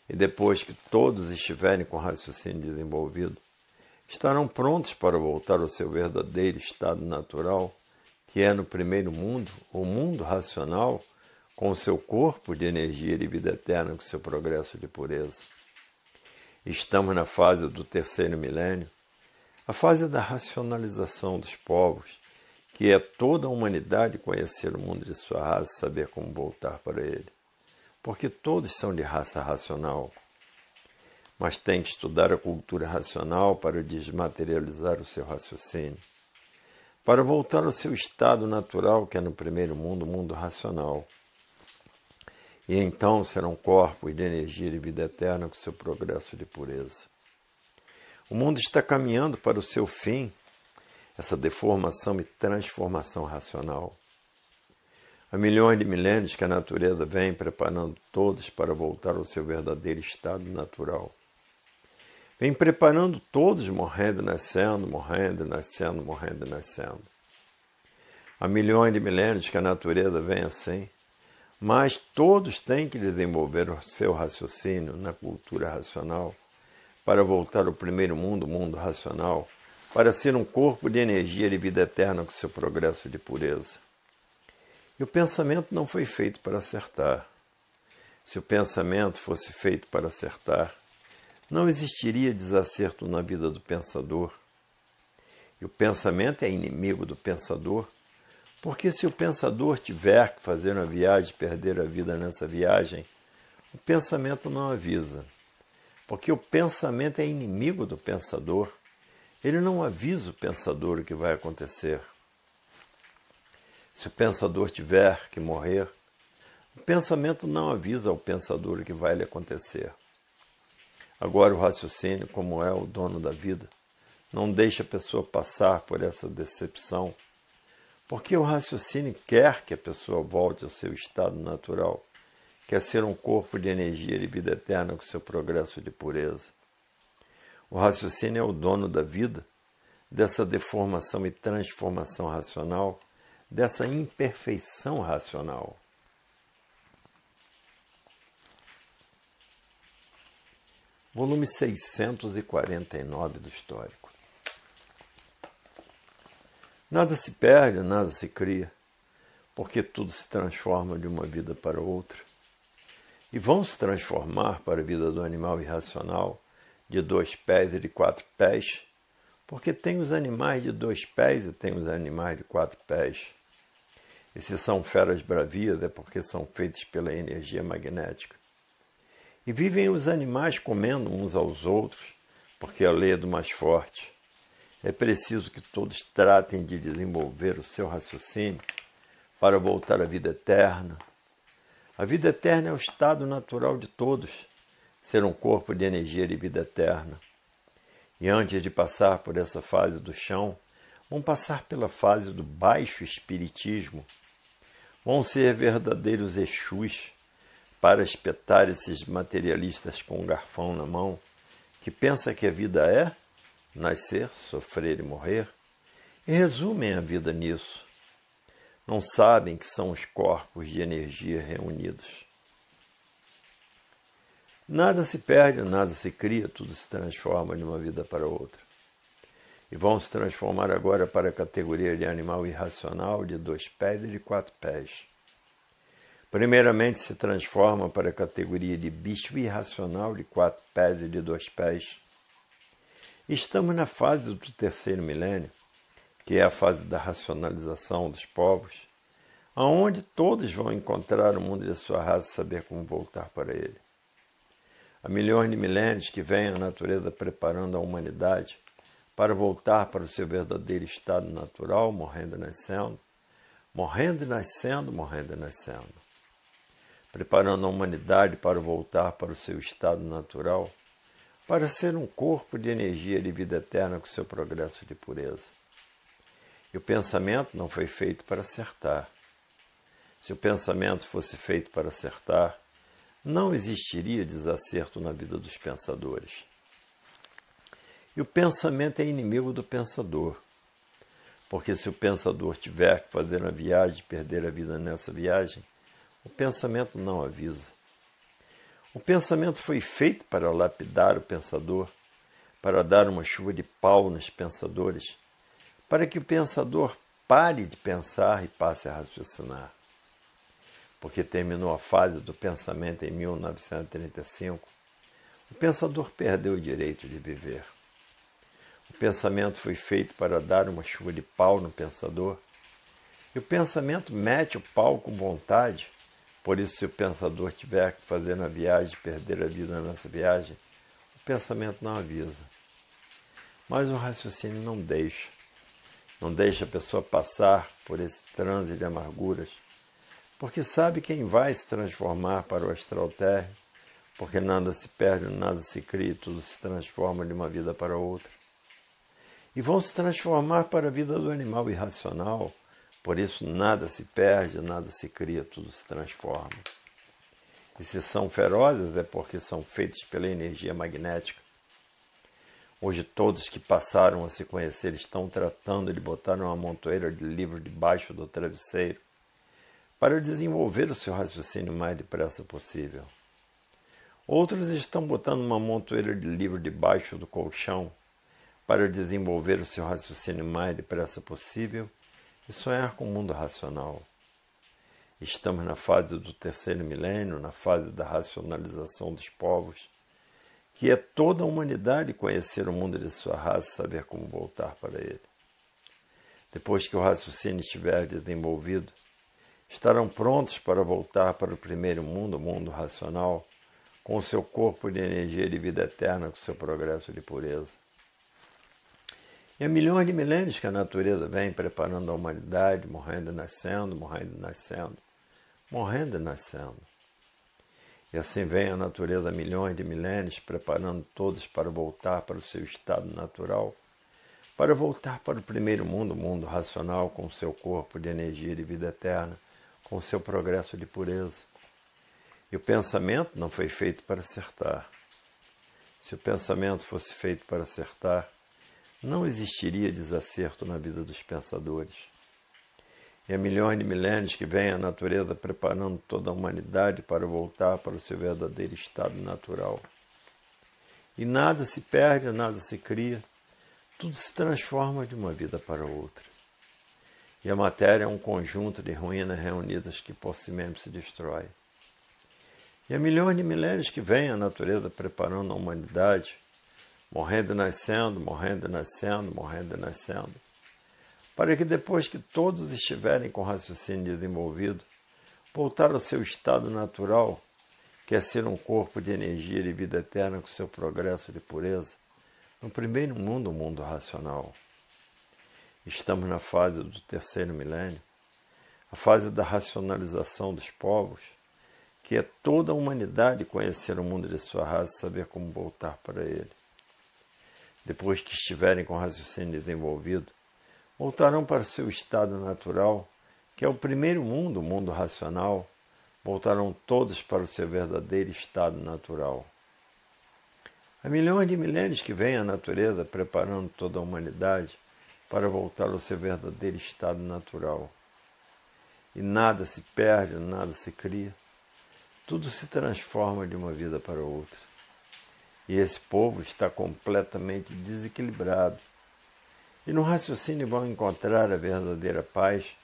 E depois que todos estiverem com o raciocínio desenvolvido, estarão prontos para voltar ao seu verdadeiro estado natural, que é no primeiro mundo, o mundo racional, com o seu corpo de energia de vida eterna, com seu progresso de pureza. Estamos na fase do terceiro milênio, a fase da racionalização dos povos, que é toda a humanidade conhecer o mundo de sua raça e saber como voltar para ele. porque todos são de raça racional, mas tem que estudar a cultura racional para desmaterializar o seu raciocínio, para voltar ao seu estado natural, que é no primeiro mundo, o mundo racional. E então serão corpos de energia e vida eterna com seu progresso de pureza. O mundo está caminhando para o seu fim, essa deformação e transformação racional. Há milhões de milênios que a natureza vem preparando todos para voltar ao seu verdadeiro estado natural. Vem preparando todos, morrendo, nascendo, morrendo, nascendo, morrendo, nascendo. Há milhões de milênios que a natureza vem assim, mas todos têm que desenvolver o seu raciocínio na cultura racional para voltar ao primeiro mundo, o mundo racional, para ser um corpo de energia de vida eterna com seu progresso de pureza. E o pensamento não foi feito para acertar. Se o pensamento fosse feito para acertar, não existiria desacerto na vida do pensador. E o pensamento é inimigo do pensador, porque se o pensador tiver que fazer uma viagem e perder a vida nessa viagem, o pensamento não avisa. Porque o pensamento é inimigo do pensador. Ele não avisa o pensador o que vai acontecer. Se o pensador tiver que morrer, o pensamento não avisa ao pensador o que vai lhe acontecer. Agora o raciocínio, como é o dono da vida, não deixa a pessoa passar por essa decepção, porque o raciocínio quer que a pessoa volte ao seu estado natural, quer ser um corpo de energia de vida eterna com seu progresso de pureza. O raciocínio é o dono da vida, dessa deformação e transformação racional, dessa imperfeição racional. Volume 649 do Histórico. Nada se perde, nada se cria, porque tudo se transforma de uma vida para outra. E vão se transformar para a vida do animal irracional, de 2 pés e de 4 pés, porque tem os animais de 2 pés e tem os animais de 4 pés. E se são feras bravias, é porque são feitos pela energia magnética. E vivem os animais comendo uns aos outros, porque a lei é do mais forte. É preciso que todos tratem de desenvolver o seu raciocínio para voltar à vida eterna. A vida eterna é o estado natural de todos, ser um corpo de energia de vida eterna. E antes de passar por essa fase do chão, vão passar pela fase do baixo espiritismo. Vão ser verdadeiros Exus para espetar esses materialistas com um garfão na mão, que pensa que a vida é nascer, sofrer e morrer, e resumem a vida nisso. Não sabem que são os corpos de energia reunidos. Nada se perde, nada se cria, tudo se transforma de uma vida para outra. E vão se transformar agora para a categoria de animal irracional de 2 pés e de 4 pés. Primeiramente se transforma para a categoria de bicho irracional de 4 pés e de 2 pés. Estamos na fase do 3º milênio, que é a fase da racionalização dos povos, aonde todos vão encontrar o mundo de sua raça e saber como voltar para ele. Há milhões de milênios que vem a natureza preparando a humanidade para voltar para o seu verdadeiro estado natural, morrendo e nascendo, morrendo e nascendo, morrendo e nascendo. Preparando a humanidade para voltar para o seu estado natural, para ser um corpo de energia de vida eterna com seu progresso de pureza. E o pensamento não foi feito para acertar. Se o pensamento fosse feito para acertar, não existiria desacerto na vida dos pensadores. E o pensamento é inimigo do pensador, porque se o pensador tiver que fazer uma viagem e perder a vida nessa viagem, o pensamento não avisa. O pensamento foi feito para lapidar o pensador, para dar uma chuva de pau nos pensadores, para que o pensador pare de pensar e passe a raciocinar. Porque terminou a fase do pensamento em 1935, o pensador perdeu o direito de viver. O pensamento foi feito para dar uma chuva de pau no pensador, e o pensamento mete o pau com vontade Por isso, se o pensador tiver que fazer na viagem, perder a vida nessa viagem, o pensamento não avisa. Mas o raciocínio não deixa. Não deixa a pessoa passar por esse transe de amarguras, porque sabe quem vai se transformar para o astral térreo, porque nada se perde, nada se cria, tudo se transforma de uma vida para outra. E vão se transformar para a vida do animal irracional, por isso nada se perde, nada se cria, tudo se transforma. E se são ferozes é porque são feitos pela energia magnética. Hoje todos que passaram a se conhecer estão tratando de botar uma montoeira de livros debaixo do travesseiro para desenvolver o seu raciocínio o mais depressa possível. Outros estão botando uma montoeira de livros debaixo do colchão para desenvolver o seu raciocínio o mais depressa possível e sonhar com o mundo racional. Estamos na fase do terceiro milênio, na fase da racionalização dos povos, que é toda a humanidade conhecer o mundo de sua raça e saber como voltar para ele. Depois que o raciocínio estiver desenvolvido, estarão prontos para voltar para o primeiro mundo, o mundo racional, com o seu corpo de energia de vida eterna, com o seu progresso de pureza. E há milhões de milênios que a natureza vem preparando a humanidade, morrendo e nascendo, morrendo e nascendo, morrendo e nascendo. E assim vem a natureza há milhões de milênios, preparando todos para voltar para o seu estado natural, para voltar para o primeiro mundo, o mundo racional, com o seu corpo de energia de vida eterna, com o seu progresso de pureza. E o pensamento não foi feito para acertar. Se o pensamento fosse feito para acertar, não existiria desacerto na vida dos pensadores. E há milhões de milênios que vem a natureza preparando toda a humanidade para voltar para o seu verdadeiro estado natural. E nada se perde, nada se cria, tudo se transforma de uma vida para outra. E a matéria é um conjunto de ruínas reunidas que por si mesmo se destrói. E há milhões de milênios que vem a natureza preparando a humanidade, morrendo e nascendo, morrendo e nascendo, morrendo e nascendo, para que depois que todos estiverem com o raciocínio desenvolvido, voltar ao seu estado natural, que é ser um corpo de energia de vida eterna com seu progresso de pureza, no primeiro mundo, o mundo racional. Estamos na fase do terceiro milênio, a fase da racionalização dos povos, que é toda a humanidade conhecer o mundo de sua raça e saber como voltar para ele. Depois que estiverem com o raciocínio desenvolvido, voltarão para o seu estado natural, que é o primeiro mundo, o mundo racional, voltarão todos para o seu verdadeiro estado natural. Há milhões de milênios que vem a natureza preparando toda a humanidade para voltar ao seu verdadeiro estado natural. E nada se perde, nada se cria, tudo se transforma de uma vida para outra. E esse povo está completamente desequilibrado. E no raciocínio vão encontrar a verdadeira paz,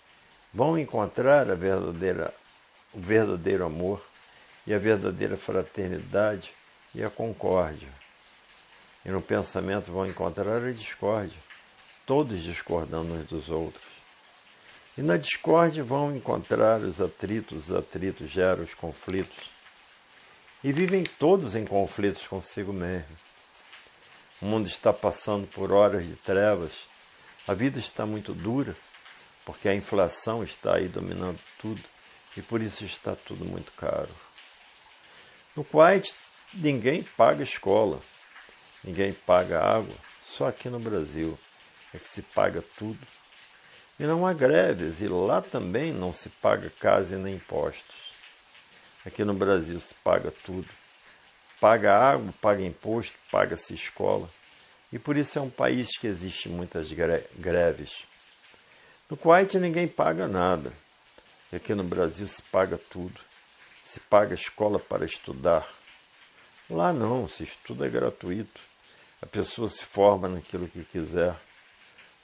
vão encontrar o verdadeiro amor e a verdadeira fraternidade e a concórdia. E no pensamento vão encontrar a discórdia, todos discordando uns dos outros. E na discórdia vão encontrar os atritos geram os conflitos. E vivem todos em conflitos consigo mesmo. O mundo está passando por horas de trevas, a vida está muito dura, porque a inflação está aí dominando tudo, e por isso está tudo muito caro. No Kuwait, ninguém paga escola, ninguém paga água, só aqui no Brasil é que se paga tudo. E não há greves, e lá também não se paga casa e nem impostos. Aqui no Brasil se paga tudo. Paga água, paga imposto, paga-se escola. E por isso é um país que existe muitas greves. No Kuwait ninguém paga nada. E aqui no Brasil se paga tudo. Se paga escola para estudar. Lá não, se estuda é gratuito. A pessoa se forma naquilo que quiser.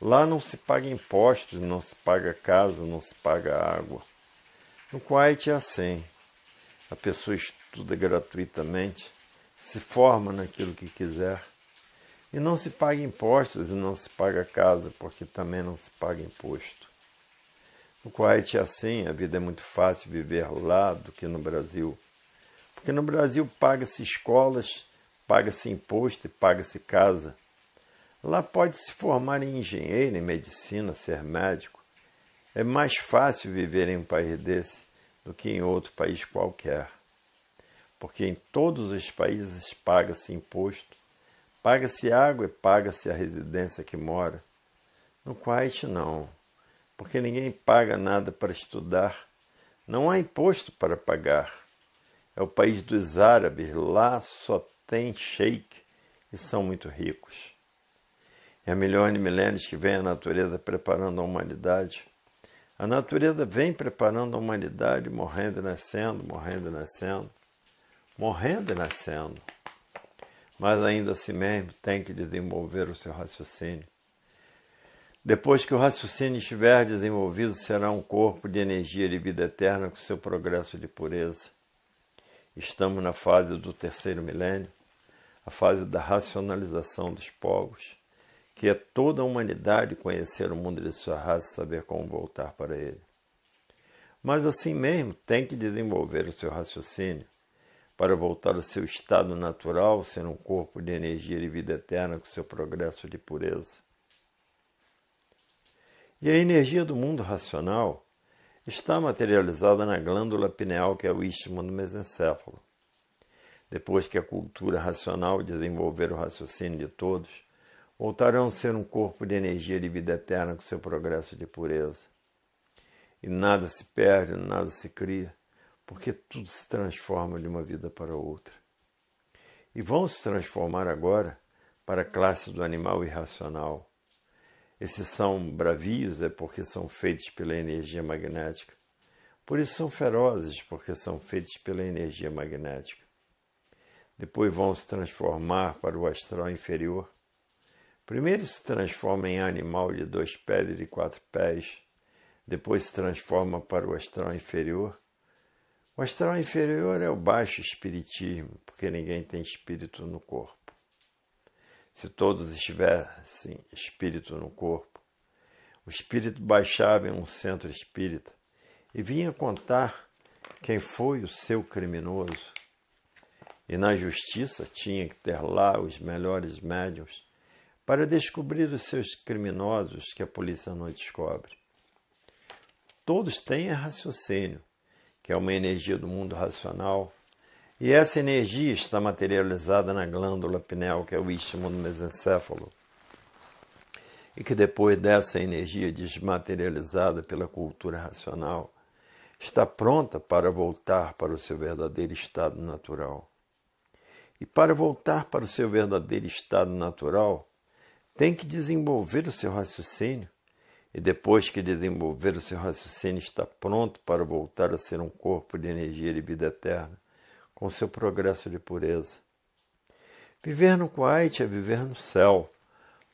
Lá não se paga impostos, não se paga casa, não se paga água. No Kuwait é assim. A pessoa estuda gratuitamente, se forma naquilo que quiser. E não se paga impostos e não se paga casa, porque também não se paga imposto. No Kuwait é assim, a vida é muito fácil viver lá do que no Brasil. Porque no Brasil paga-se escolas, paga-se imposto e paga-se casa. Lá pode se formar em engenheiro, em medicina, ser médico. É mais fácil viver em um país desse do que em outro país qualquer. Porque em todos os países paga-se imposto, paga-se água e paga-se a residência que mora. No Kuwait não, porque ninguém paga nada para estudar. Não há imposto para pagar. É o país dos árabes, lá só tem sheik e são muito ricos. E há milhões de milênios que vem a natureza preparando a humanidade. A natureza vem preparando a humanidade, morrendo e nascendo, morrendo e nascendo, morrendo e nascendo. Mas ainda assim mesmo tem que desenvolver o seu raciocínio. Depois que o raciocínio estiver desenvolvido, será um corpo de energia de vida eterna com seu progresso de pureza. Estamos na fase do terceiro milênio, a fase da racionalização dos povos, que é toda a humanidade conhecer o mundo de sua raça e saber como voltar para ele. Mas assim mesmo tem que desenvolver o seu raciocínio para voltar ao seu estado natural, ser um corpo de energia de vida eterna com seu progresso de pureza. E a energia do mundo racional está materializada na glândula pineal, que é o istmo do mesencéfalo. Depois que a cultura racional desenvolver o raciocínio de todos, voltarão a ser um corpo de energia de vida eterna com seu progresso de pureza. E nada se perde, nada se cria, porque tudo se transforma de uma vida para outra. E vão se transformar agora para a classe do animal irracional. Esses são bravios, é porque são feitos pela energia magnética. Por isso são ferozes, porque são feitos pela energia magnética. Depois vão se transformar para o astral inferior. Primeiro se transforma em animal de 2 pés e de 4 pés. Depois se transforma para o astral inferior. O astral inferior é o baixo espiritismo, porque ninguém tem espírito no corpo. Se todos estivessem espírito no corpo, o espírito baixava em um centro espírita e vinha contar quem foi o seu criminoso. E na justiça tinha que ter lá os melhores médiuns para descobrir os seus criminosos que a polícia não descobre. Todos têm raciocínio, que é uma energia do mundo racional, e essa energia está materializada na glândula pineal, que é o istmo do mesencéfalo, e que depois dessa energia desmaterializada pela cultura racional, está pronta para voltar para o seu verdadeiro estado natural. E para voltar para o seu verdadeiro estado natural, tem que desenvolver o seu raciocínio, e depois que desenvolver o seu raciocínio, está pronto para voltar a ser um corpo de energia de vida eterna, com seu progresso de pureza. Viver no Kuwait é viver no céu,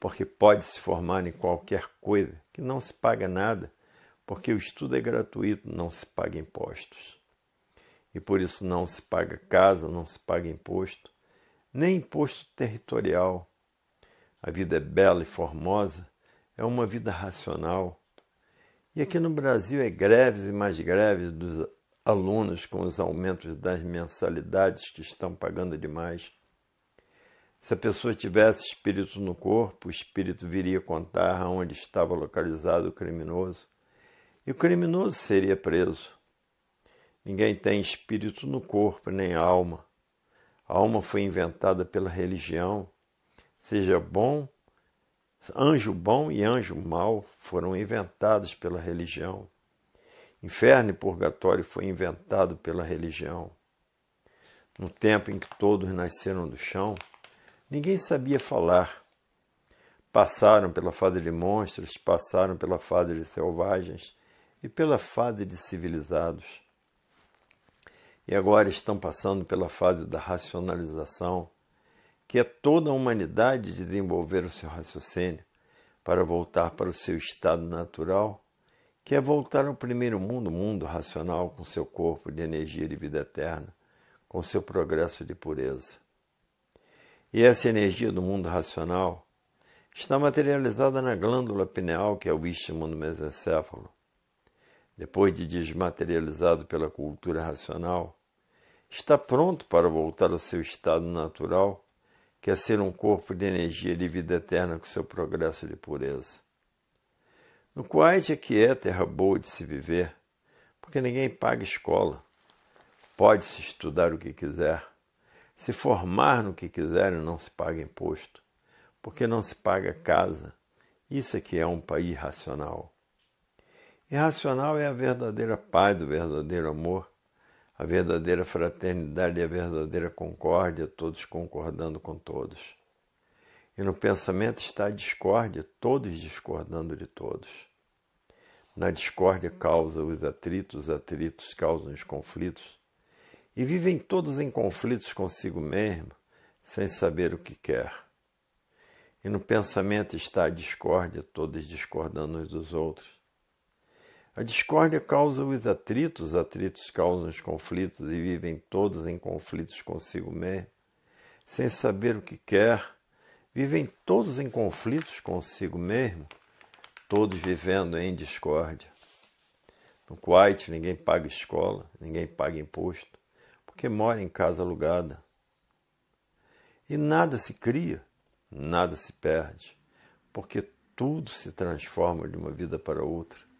porque pode se formar em qualquer coisa, que não se paga nada, porque o estudo é gratuito, não se paga impostos. E por isso não se paga casa, não se paga imposto, nem imposto territorial. A vida é bela e formosa, é uma vida racional. E aqui no Brasil é greves e mais greves dos alunos com os aumentos das mensalidades que estão pagando demais. Se a pessoa tivesse espírito no corpo, o espírito viria contar onde estava localizado o criminoso, e o criminoso seria preso. Ninguém tem espírito no corpo, nem alma. A alma foi inventada pela religião. Seja bom, anjo bom e anjo mau foram inventados pela religião. Inferno e purgatório foi inventado pela religião. No tempo em que todos nasceram do chão, ninguém sabia falar. Passaram pela fase de monstros, passaram pela fase de selvagens e pela fase de civilizados. E agora estão passando pela fase da racionalização, que é toda a humanidade desenvolver o seu raciocínio para voltar para o seu estado natural, que é voltar ao primeiro mundo, o mundo racional, com seu corpo de energia de vida eterna, com seu progresso de pureza. E essa energia do mundo racional está materializada na glândula pineal, que é o istmo do mesencéfalo. depois de desmaterializado pela cultura racional, está pronto para voltar ao seu estado natural, que é ser um corpo de energia de vida eterna com seu progresso de pureza. No Kuwait é que é terra boa de se viver, porque ninguém paga escola. Pode-se estudar o que quiser, se formar no que quiser e não se paga imposto, porque não se paga casa. Isso é que é um país racional. Irracional é a verdadeira paz, o verdadeiro amor, a verdadeira fraternidade e a verdadeira concórdia, todos concordando com todos. E no pensamento está a discórdia, todos discordando de todos. Na discórdia causa os atritos causam os conflitos, e vivem todos em conflitos consigo mesmo, sem saber o que quer. E no pensamento está a discórdia, todos discordando uns dos outros. A discórdia causa os atritos causam os conflitos, e vivem todos em conflitos consigo mesmo, sem saber o que quer. Vivem todos em conflitos consigo mesmo, todos vivendo em discórdia. No Kuwait ninguém paga escola, ninguém paga imposto, porque mora em casa alugada. E nada se cria, nada se perde, porque tudo se transforma de uma vida para outra.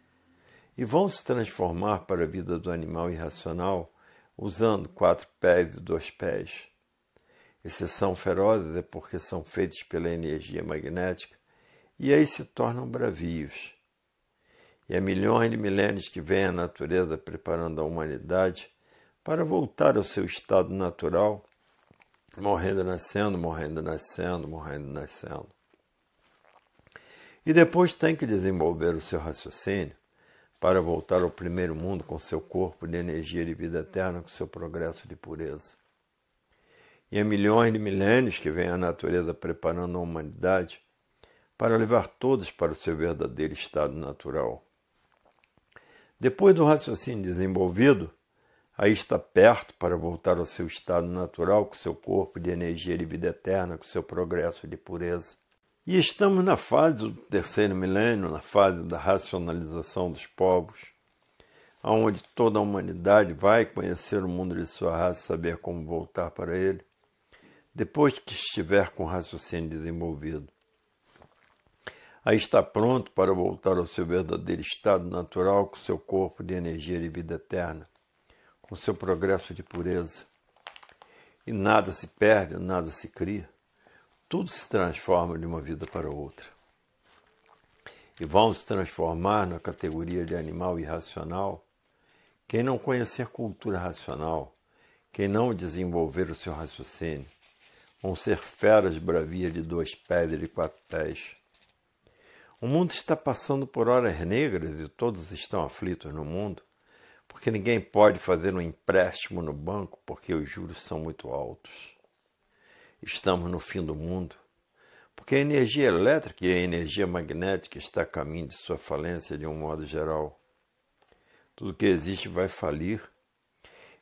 E vão se transformar para a vida do animal irracional usando 4 pés e 2 pés. E se são ferozes é porque são feitos pela energia magnética e aí se tornam bravios. E há milhões de milênios que vem a natureza preparando a humanidade para voltar ao seu estado natural, morrendo, nascendo, morrendo, nascendo, morrendo, nascendo. E depois tem que desenvolver o seu raciocínio para voltar ao primeiro mundo com seu corpo de energia de vida eterna, com seu progresso de pureza. E há milhões de milênios que vem a natureza preparando a humanidade para levar todos para o seu verdadeiro estado natural. Depois do raciocínio desenvolvido, aí está perto para voltar ao seu estado natural com seu corpo de energia de vida eterna, com seu progresso de pureza. E estamos na fase do terceiro milênio, na fase da racionalização dos povos, onde toda a humanidade vai conhecer o mundo de sua raça e saber como voltar para ele, depois que estiver com o raciocínio desenvolvido. Aí está pronto para voltar ao seu verdadeiro estado natural com seu corpo de energia de vida eterna, com seu progresso de pureza. E nada se perde, nada se cria. Tudo se transforma de uma vida para outra. E vão se transformar na categoria de animal irracional quem não conhecer cultura racional, quem não desenvolver o seu raciocínio. Vão ser feras bravias de 2 pés e de 4 pés. O mundo está passando por horas negras e todos estão aflitos no mundo, porque ninguém pode fazer um empréstimo no banco porque os juros são muito altos. Estamos no fim do mundo, porque a energia elétrica e a energia magnética está a caminho de sua falência de um modo geral. Tudo que existe vai falir,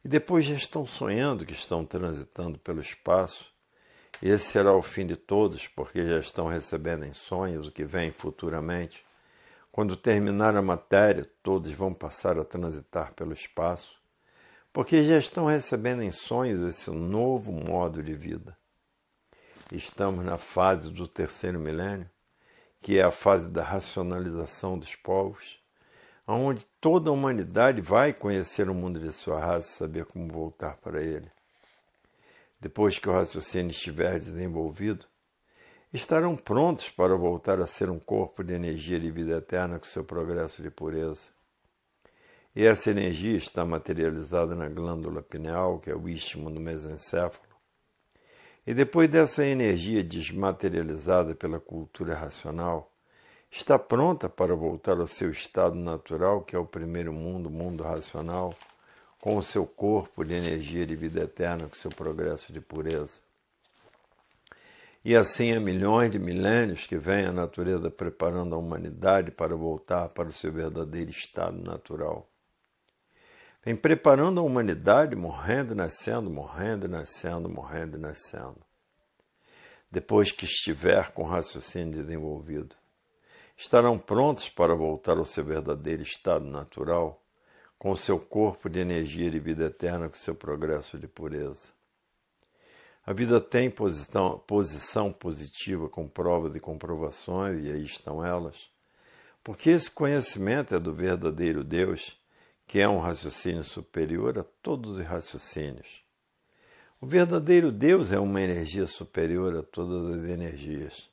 e depois já estão sonhando que estão transitando pelo espaço, e esse será o fim de todos, porque já estão recebendo em sonhos o que vem futuramente. Quando terminar a matéria, todos vão passar a transitar pelo espaço, porque já estão recebendo em sonhos esse novo modo de vida. Estamos na fase do terceiro milênio, que é a fase da racionalização dos povos, onde toda a humanidade vai conhecer o mundo de sua raça e saber como voltar para ele. Depois que o raciocínio estiver desenvolvido, estarão prontos para voltar a ser um corpo de energia de vida eterna com seu progresso de pureza. E essa energia está materializada na glândula pineal, que é o istmo do mesencéfalo. E depois dessa energia desmaterializada pela cultura racional, está pronta para voltar ao seu estado natural, que é o primeiro mundo, o mundo racional, com o seu corpo de energia de vida eterna, com seu progresso de pureza. E assim há milhões de milênios que vem a natureza preparando a humanidade para voltar para o seu verdadeiro estado natural. Vem preparando a humanidade, morrendo e nascendo, morrendo e nascendo, morrendo e nascendo. Depois que estiver com o raciocínio desenvolvido, estarão prontos para voltar ao seu verdadeiro estado natural, com o seu corpo de energia de vida eterna, com o seu progresso de pureza. A vida tem posição positiva com provas e comprovações, e aí estão elas, porque esse conhecimento é do verdadeiro Deus, que é um raciocínio superior a todos os raciocínios. O verdadeiro Deus é uma energia superior a todas as energias.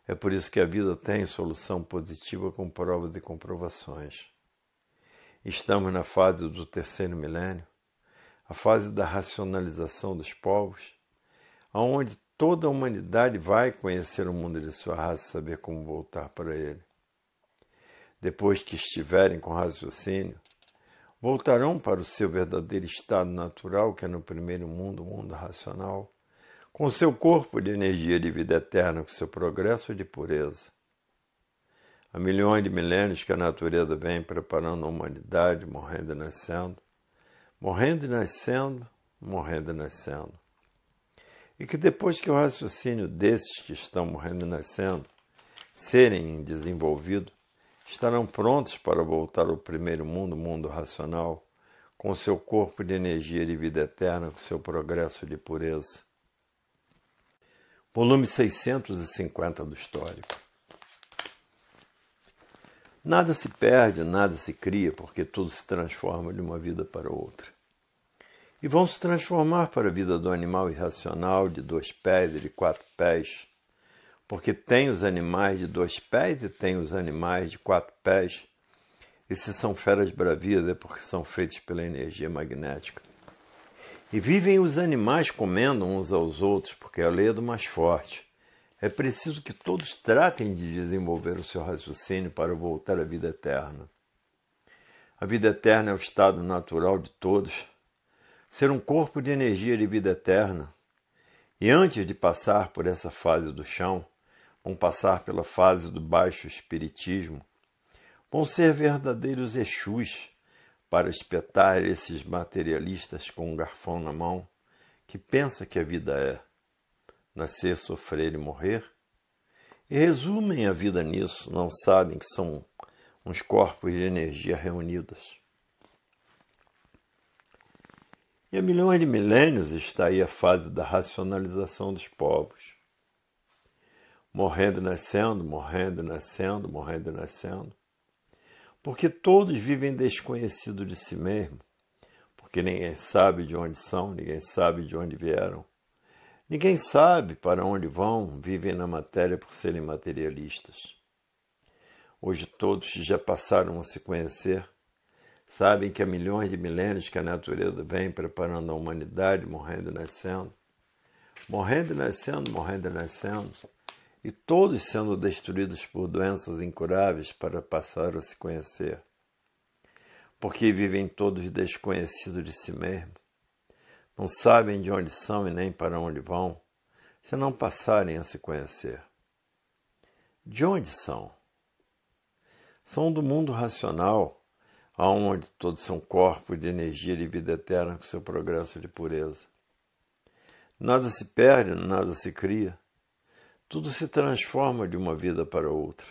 É por isso que a vida tem solução positiva com provas e comprovações. Estamos na fase do terceiro milênio, a fase da racionalização dos povos, onde toda a humanidade vai conhecer o mundo de sua raça e saber como voltar para ele. Depois que estiverem com raciocínio, voltarão para o seu verdadeiro estado natural, que é no primeiro mundo, o mundo racional, com seu corpo de energia de vida eterna, com seu progresso de pureza. Há milhões de milênios que a natureza vem preparando a humanidade, morrendo e nascendo, morrendo e nascendo, morrendo e nascendo. E que depois que o raciocínio desses que estão morrendo e nascendo serem desenvolvidos, estarão prontos para voltar ao primeiro mundo, o mundo racional, com seu corpo de energia de vida eterna, com seu progresso de pureza. Volume 650 do Histórico. Nada se perde, nada se cria, porque tudo se transforma de uma vida para outra. E vão se transformar para a vida do animal irracional, de 2 pés e de 4 pés, porque tem os animais de 2 pés e tem os animais de 4 pés. E se são feras bravias é porque são feitos pela energia magnética. E vivem os animais comendo uns aos outros, porque a lei é do mais forte. É preciso que todos tratem de desenvolver o seu raciocínio para voltar à vida eterna. A vida eterna é o estado natural de todos, ser um corpo de energia de vida eterna. E antes de passar por essa fase do chão, vão passar pela fase do baixo espiritismo, vão ser verdadeiros Exus para espetar esses materialistas com um garfão na mão, que pensa que a vida é nascer, sofrer e morrer, e resumem a vida nisso, não sabem que são uns corpos de energia reunidos. E há milhões de milênios está aí a fase da racionalização dos povos. Morrendo e nascendo, morrendo e nascendo, morrendo e nascendo. Porque todos vivem desconhecidos de si mesmo. Porque ninguém sabe de onde são, ninguém sabe de onde vieram. Ninguém sabe para onde vão, vivem na matéria por serem materialistas. Hoje todos já passaram a se conhecer, sabem que há milhões de milênios que a natureza vem preparando a humanidade, morrendo e nascendo. Morrendo e nascendo, morrendo e nascendo. E todos sendo destruídos por doenças incuráveis para passar a se conhecer. Porque vivem todos desconhecidos de si mesmos. Não sabem de onde são e nem para onde vão, se não passarem a se conhecer. De onde são? São do mundo racional, aonde todos são corpos de energia de vida eterna com seu progresso de pureza. Nada se perde, nada se cria. Tudo se transforma de uma vida para outra,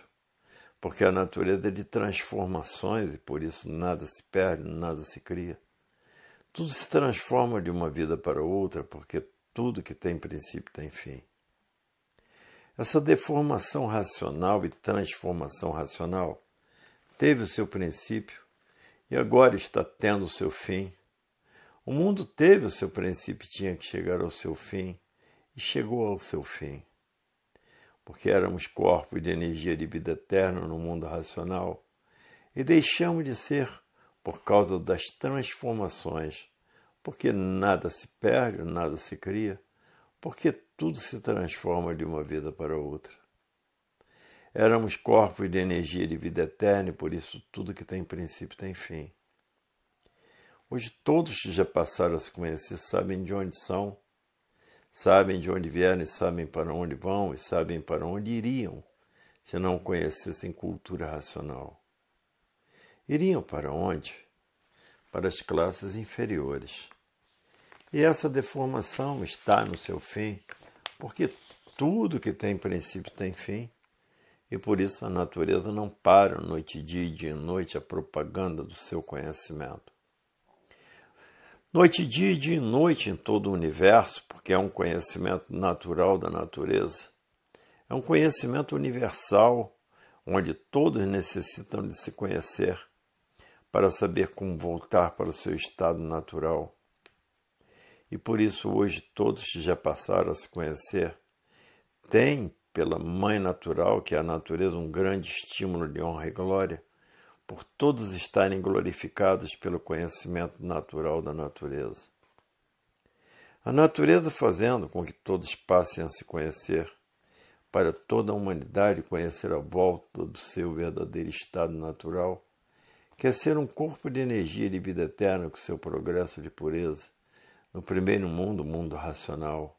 porque a natureza é de transformações e por isso nada se perde, nada se cria. Tudo se transforma de uma vida para outra, porque tudo que tem princípio tem fim. Essa deformação racional e transformação racional teve o seu princípio e agora está tendo o seu fim. O mundo teve o seu princípio e tinha que chegar ao seu fim, e chegou ao seu fim. Porque éramos corpos de energia de vida eterna no mundo racional e deixamos de ser por causa das transformações, porque nada se perde, nada se cria, porque tudo se transforma de uma vida para outra. Éramos corpos de energia de vida eterna e por isso tudo que tem princípio tem fim. Hoje todos que já passaram a se conhecer sabem de onde são, sabem de onde vieram e sabem para onde vão e sabem para onde iriam se não conhecessem cultura racional. Iriam para onde? Para as classes inferiores. E essa deformação está no seu fim, porque tudo que tem princípio tem fim, E por isso a natureza não para noite e dia e noite a propaganda do seu conhecimento. Noite e dia e noite em todo o universo, porque é um conhecimento natural da natureza. É um conhecimento universal, onde todos necessitam de se conhecer para saber como voltar para o seu estado natural. E por isso hoje todos que já passaram a se conhecer têm, pela mãe natural, que é a natureza, um grande estímulo de honra e glória, por todos estarem glorificados pelo conhecimento natural da natureza. A natureza fazendo com que todos passem a se conhecer, para toda a humanidade conhecer a volta do seu verdadeiro estado natural, que é ser um corpo de energia e de vida eterna com seu progresso de pureza, no primeiro mundo, o mundo racional.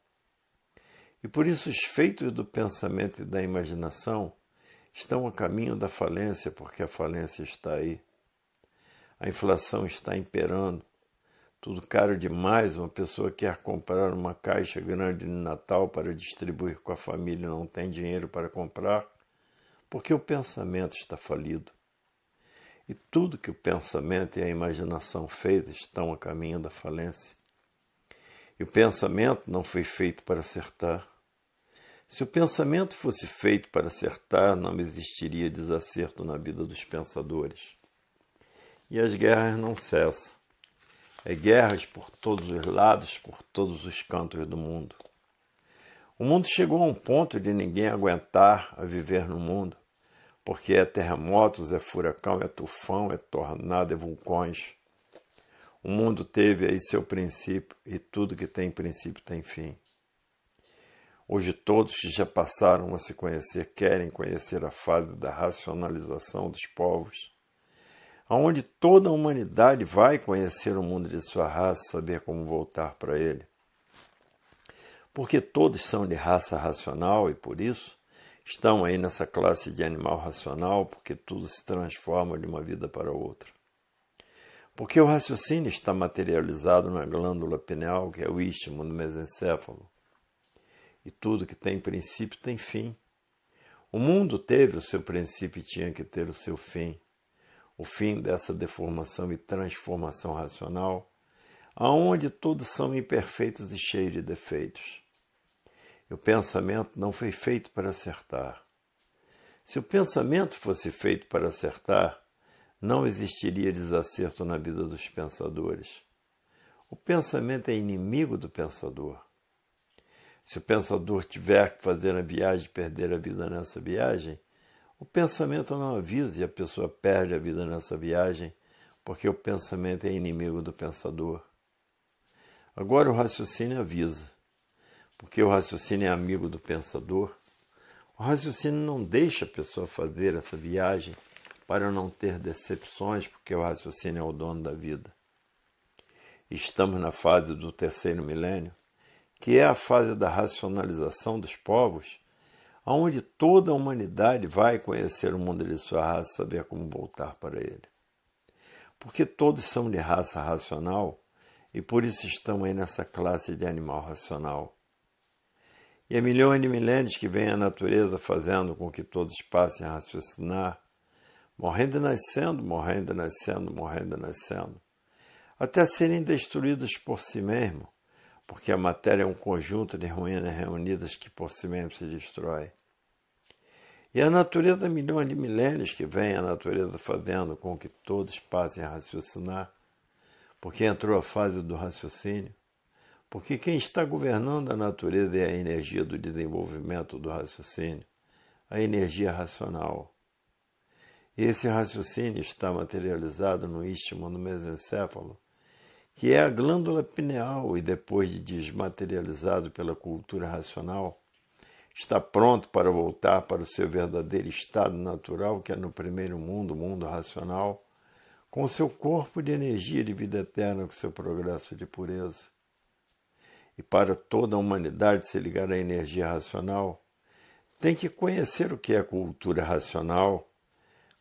E por isso os feitos do pensamento e da imaginação estão a caminho da falência, porque a falência está aí. A inflação está imperando. Tudo caro demais, uma pessoa quer comprar uma caixa grande de Natal para distribuir com a família e não tem dinheiro para comprar, porque o pensamento está falido. E tudo que o pensamento e a imaginação fez estão a caminho da falência. E o pensamento não foi feito para acertar. Se o pensamento fosse feito para acertar, não existiria desacerto na vida dos pensadores. E as guerras não cessam. É guerras por todos os lados, por todos os cantos do mundo. O mundo chegou a um ponto de ninguém aguentar a viver no mundo, porque é terremotos, é furacão, é tufão, é tornado, é vulcões. O mundo teve aí seu princípio, e tudo que tem princípio tem fim. Hoje todos que já passaram a se conhecer querem conhecer a fase da racionalização dos povos, aonde toda a humanidade vai conhecer o mundo de sua raça, saber como voltar para ele. Porque todos são de raça racional e por isso estão aí nessa classe de animal racional, porque tudo se transforma de uma vida para outra. Porque o raciocínio está materializado na glândula pineal, que é o istmo do mesencéfalo. E tudo que tem princípio tem fim. O mundo teve o seu princípio e tinha que ter o seu fim. O fim dessa deformação e transformação racional, aonde todos são imperfeitos e cheios de defeitos. E o pensamento não foi feito para acertar. Se o pensamento fosse feito para acertar, não existiria desacerto na vida dos pensadores. O pensamento é inimigo do pensador. Se o pensador tiver que fazer a viagem e perder a vida nessa viagem, o pensamento não avisa e a pessoa perde a vida nessa viagem, porque o pensamento é inimigo do pensador. Agora o raciocínio avisa, porque o raciocínio é amigo do pensador. O raciocínio não deixa a pessoa fazer essa viagem para não ter decepções, porque o raciocínio é o dono da vida. Estamos na fase do terceiro milênio, que é a fase da racionalização dos povos, onde toda a humanidade vai conhecer o mundo de sua raça e saber como voltar para ele. Porque todos são de raça racional e por isso estão aí nessa classe de animal racional. E há milhões de milênios que vem a natureza fazendo com que todos passem a raciocinar, morrendo e nascendo, morrendo e nascendo, morrendo e nascendo, até serem destruídos por si mesmo, porque a matéria é um conjunto de ruínas reunidas que por si mesmo se destrói. E a natureza, milhões de milênios que vem a natureza fazendo com que todos passem a raciocinar, porque entrou a fase do raciocínio, porque quem está governando a natureza é a energia do desenvolvimento do raciocínio, a energia racional. E esse raciocínio está materializado no istmo do mesencéfalo, que é a glândula pineal, e depois de desmaterializado pela cultura racional, está pronto para voltar para o seu verdadeiro estado natural, que é no primeiro mundo, o mundo racional, com o seu corpo de energia de vida eterna, com seu progresso de pureza. E para toda a humanidade se ligar à energia racional, tem que conhecer o que é cultura racional.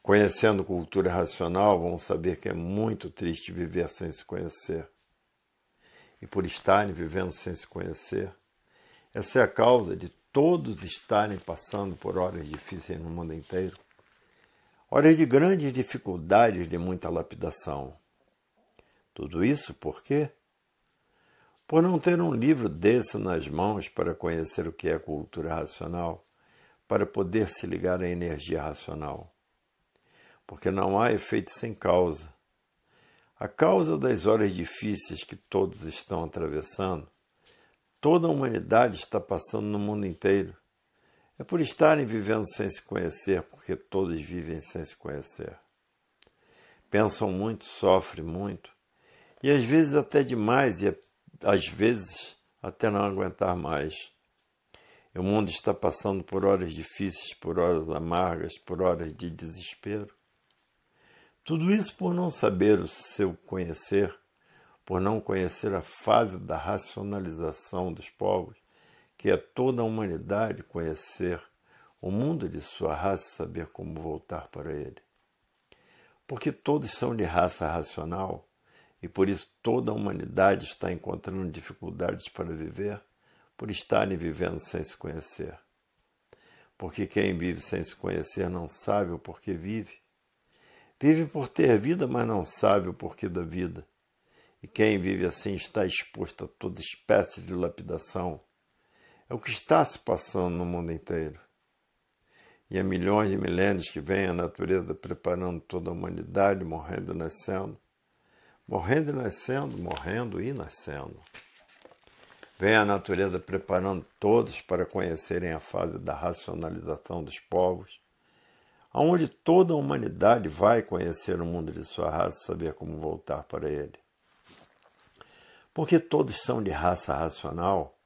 Conhecendo cultura racional, vão saber que é muito triste viver sem se conhecer. E por estarem vivendo sem se conhecer, essa é a causa de todos estarem passando por horas difíceis no mundo inteiro, horas de grandes dificuldades, de muita lapidação. Tudo isso por quê? Por não ter um livro desse nas mãos para conhecer o que é cultura racional, para poder se ligar à energia racional. Porque não há efeito sem causa. A causa das horas difíceis que todos estão atravessando, toda a humanidade está passando no mundo inteiro. É por estarem vivendo sem se conhecer, porque todos vivem sem se conhecer. Pensam muito, sofrem muito, e às vezes até demais, e às vezes até não aguentar mais. O mundo está passando por horas difíceis, por horas amargas, por horas de desespero. Tudo isso por não saber o seu conhecer, por não conhecer a fase da racionalização dos povos, que é toda a humanidade conhecer o mundo de sua raça e saber como voltar para ele. Porque todos são de raça racional e por isso toda a humanidade está encontrando dificuldades para viver, por estarem vivendo sem se conhecer. Porque quem vive sem se conhecer não sabe o porquê vive. Vive por ter vida, mas não sabe o porquê da vida. E quem vive assim está exposto a toda espécie de lapidação. É o que está se passando no mundo inteiro. E há milhões de milênios que vem a natureza preparando toda a humanidade, morrendo e nascendo. Morrendo e nascendo, morrendo e nascendo. Vem a natureza preparando todos para conhecerem a fase da racionalização dos povos, onde toda a humanidade vai conhecer o mundo de sua raça e saber como voltar para ele. Porque todos são de raça racional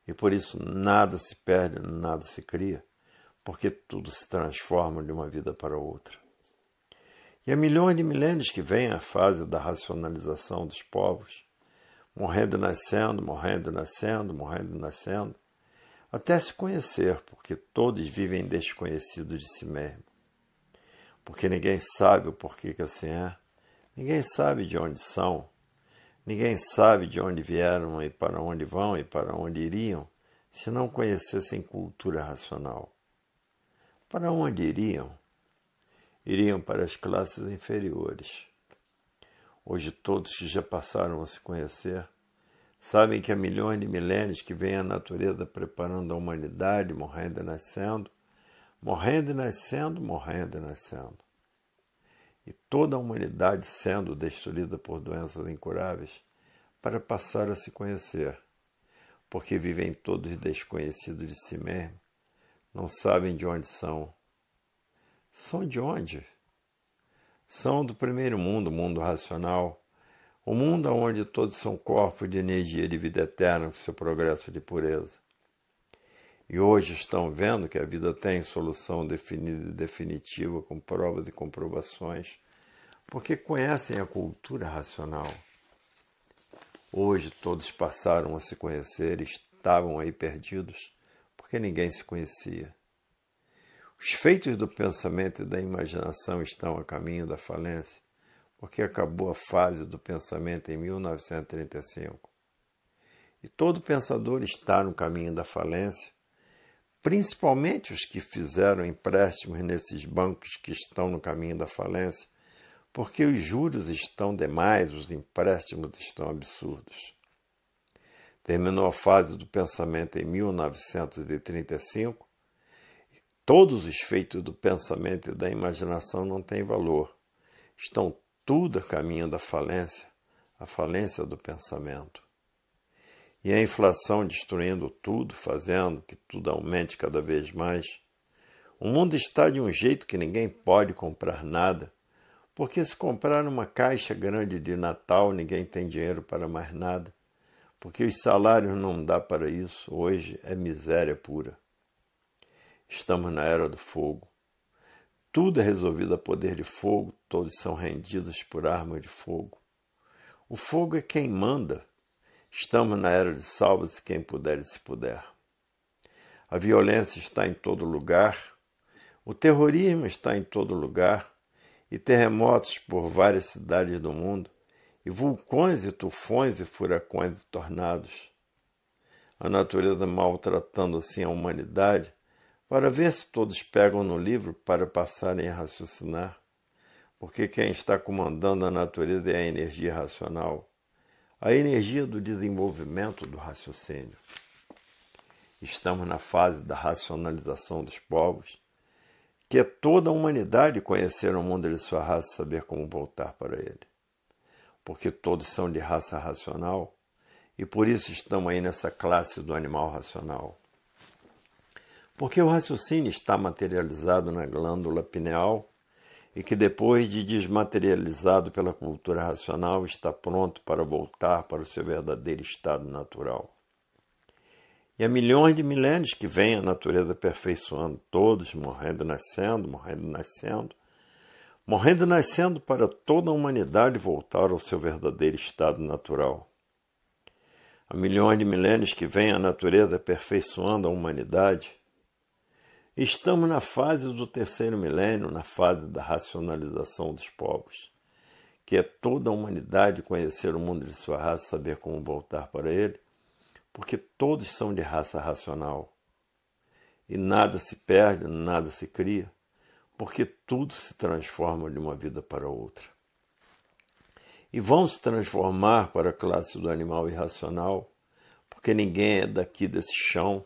e por isso nada se perde, nada se cria, porque tudo se transforma de uma vida para outra. E há milhões de milênios que vem a fase da racionalização dos povos, morrendo e nascendo, morrendo e nascendo, morrendo e nascendo, até se conhecer, porque todos vivem desconhecidos de si mesmo. Porque ninguém sabe o porquê que assim é, ninguém sabe de onde são, ninguém sabe de onde vieram e para onde vão e para onde iriam, se não conhecessem cultura racional. Para onde iriam? Iriam para as classes inferiores. Hoje todos que já passaram a se conhecer sabem que há milhões de milênios que vem a natureza preparando a humanidade, morrendo e nascendo, morrendo e nascendo, morrendo e nascendo. E toda a humanidade sendo destruída por doenças incuráveis para passar a se conhecer, porque vivem todos desconhecidos de si mesmos, não sabem de onde são. São de onde? São do primeiro mundo, o mundo racional, o mundo onde todos são corpos de energia de vida eterna com seu progresso de pureza. E hoje estão vendo que a vida tem solução definida e definitiva, com provas e comprovações, porque conhecem a cultura racional. Hoje todos passaram a se conhecer e estavam aí perdidos, porque ninguém se conhecia. Os feitos do pensamento e da imaginação estão a caminho da falência, porque acabou a fase do pensamento em 1935. E todo pensador está no caminho da falência, principalmente os que fizeram empréstimos nesses bancos que estão no caminho da falência, porque os juros estão demais, os empréstimos estão absurdos. Terminou a fase do pensamento em 1935, todos os feitos do pensamento e da imaginação não têm valor. Estão tudo a caminho da falência, a falência do pensamento. E a inflação destruindo tudo, fazendo que tudo aumente cada vez mais. O mundo está de um jeito que ninguém pode comprar nada, porque se comprar uma caixa grande de Natal, ninguém tem dinheiro para mais nada, porque os salários não dão para isso. Hoje é miséria pura. Estamos na era do fogo. Tudo é resolvido a poder de fogo, todos são rendidos por arma de fogo. O fogo é quem manda. Estamos na era de salva-se quem puder e se puder. A violência está em todo lugar, o terrorismo está em todo lugar, e terremotos por várias cidades do mundo, e vulcões e tufões e furacões e tornados. a natureza maltratando assim a humanidade, para ver se todos pegam no livro para passarem a raciocinar, porque quem está comandando a natureza é a energia racional, a energia do desenvolvimento do raciocínio. Estamos na fase da racionalização dos povos, que é toda a humanidade conhecer o mundo de sua raça e saber como voltar para ele. Porque todos são de raça racional e por isso estamos aí nessa classe do animal racional. Porque o raciocínio está materializado na glândula pineal e que depois de desmaterializado pela cultura racional está pronto para voltar para o seu verdadeiro estado natural. E há milhões de milênios que vem a natureza aperfeiçoando, todos morrendo e nascendo, morrendo e nascendo, morrendo e nascendo para toda a humanidade voltar ao seu verdadeiro estado natural. Há milhões de milênios que vem a natureza aperfeiçoando a humanidade. Estamos na fase do terceiro milênio, na fase da racionalização dos povos, que é toda a humanidade conhecer o mundo de sua raça, saber como voltar para ele, porque todos são de raça racional. E nada se perde, nada se cria, porque tudo se transforma de uma vida para outra. E vão se transformar para a classe do animal irracional, porque ninguém é daqui desse chão.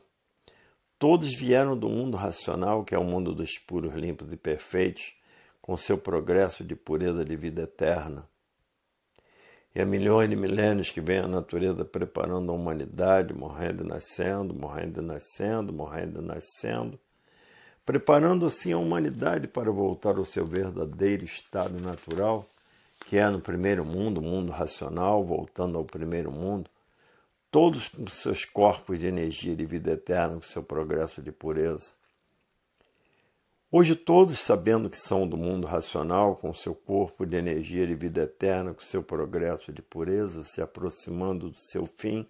Todos vieram do mundo racional, que é o mundo dos puros, limpos e perfeitos, com seu progresso de pureza de vida eterna. E há milhões de milênios que vem a natureza preparando a humanidade, morrendo e nascendo, morrendo e nascendo, morrendo e nascendo, preparando assim a humanidade para voltar ao seu verdadeiro estado natural, que é no primeiro mundo, o mundo racional, voltando ao primeiro mundo, todos com seus corpos de energia de vida eterna, com seu progresso de pureza. Hoje todos, sabendo que são do mundo racional, com seu corpo de energia de vida eterna, com seu progresso de pureza, se aproximando do seu fim,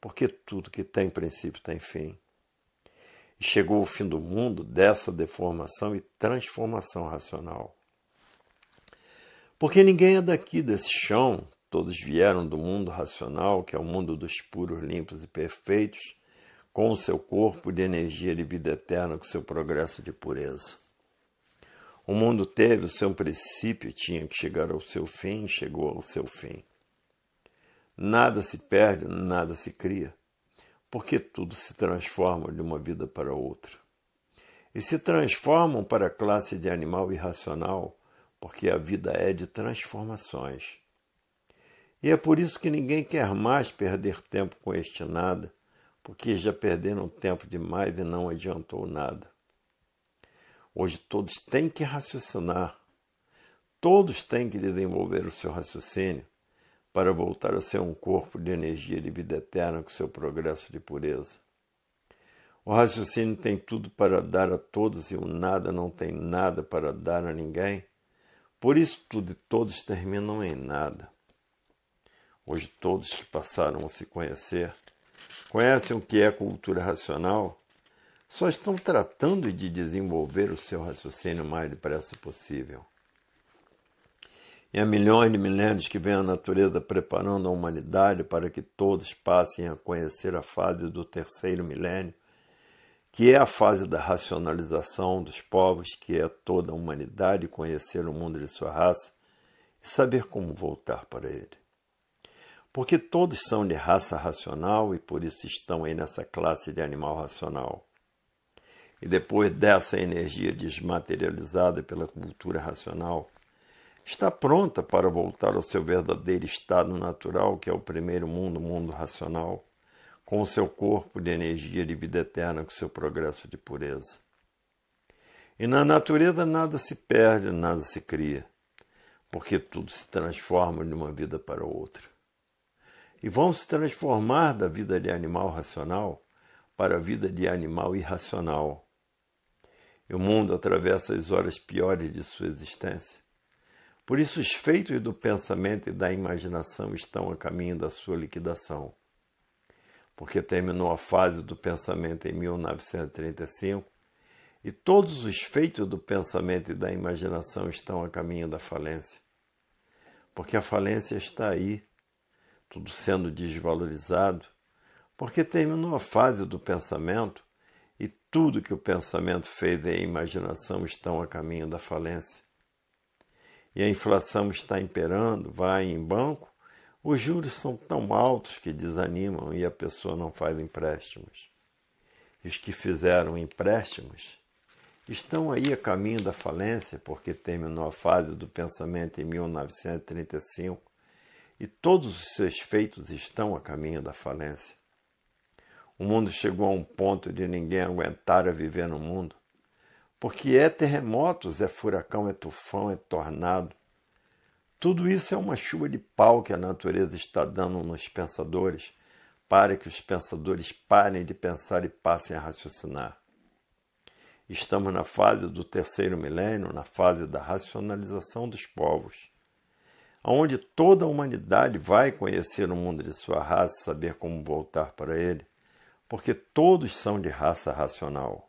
porque tudo que tem princípio tem fim. E chegou o fim do mundo dessa deformação e transformação racional. Porque ninguém é daqui desse chão, todos vieram do mundo racional, que é o mundo dos puros, limpos e perfeitos, com o seu corpo de energia de vida eterna, com seu progresso de pureza. O mundo teve o seu princípio, tinha que chegar ao seu fim, chegou ao seu fim. Nada se perde, nada se cria, porque tudo se transforma de uma vida para outra. E se transformam para a classe de animal irracional, porque a vida é de transformações. E é por isso que ninguém quer mais perder tempo com este nada, porque já perderam tempo demais e não adiantou nada. Hoje todos têm que raciocinar, todos têm que desenvolver o seu raciocínio para voltar a ser um corpo de energia de vida eterna com seu progresso de pureza. O raciocínio tem tudo para dar a todos e o nada não tem nada para dar a ninguém, por isso tudo e todos terminam em nada. Hoje todos que passaram a se conhecem o que é cultura racional, só estão tratando de desenvolver o seu raciocínio o mais depressa possível. E há milhões de milênios que vem a natureza preparando a humanidade para que todos passem a conhecer a fase do terceiro milênio, que é a fase da racionalização dos povos, que é toda a humanidade conhecer o mundo de sua raça e saber como voltar para ele. Porque todos são de raça racional e por isso estão aí nessa classe de animal racional. E depois dessa energia desmaterializada pela cultura racional, está pronta para voltar ao seu verdadeiro estado natural, que é o primeiro mundo, o mundo racional, com o seu corpo de energia de vida eterna, com seu progresso de pureza. E na natureza nada se perde, nada se cria, porque tudo se transforma de uma vida para outra. E vão se transformar da vida de animal racional para a vida de animal irracional. E o mundo atravessa as horas piores de sua existência. Por isso os feitos do pensamento e da imaginação estão a caminho da sua liquidação. Porque terminou a fase do pensamento em 1935 e todos os feitos do pensamento e da imaginação estão a caminho da falência. Porque a falência está aí, tudo sendo desvalorizado, porque terminou a fase do pensamento e tudo que o pensamento fez e a imaginação estão a caminho da falência. E a inflação está imperando, vai em banco, os juros são tão altos que desanimam e a pessoa não faz empréstimos. E os que fizeram empréstimos estão aí a caminho da falência, porque terminou a fase do pensamento em 1935 e todos os seus feitos estão a caminho da falência. O mundo chegou a um ponto de ninguém aguentar a viver no mundo, porque é terremotos, é furacão, é tufão, é tornado. Tudo isso é uma chuva de pau que a natureza está dando nos pensadores, para que os pensadores parem de pensar e passem a raciocinar. Estamos na fase do terceiro milênio, na fase da racionalização dos povos, onde toda a humanidade vai conhecer o mundo de sua raça e saber como voltar para ele, porque todos são de raça racional.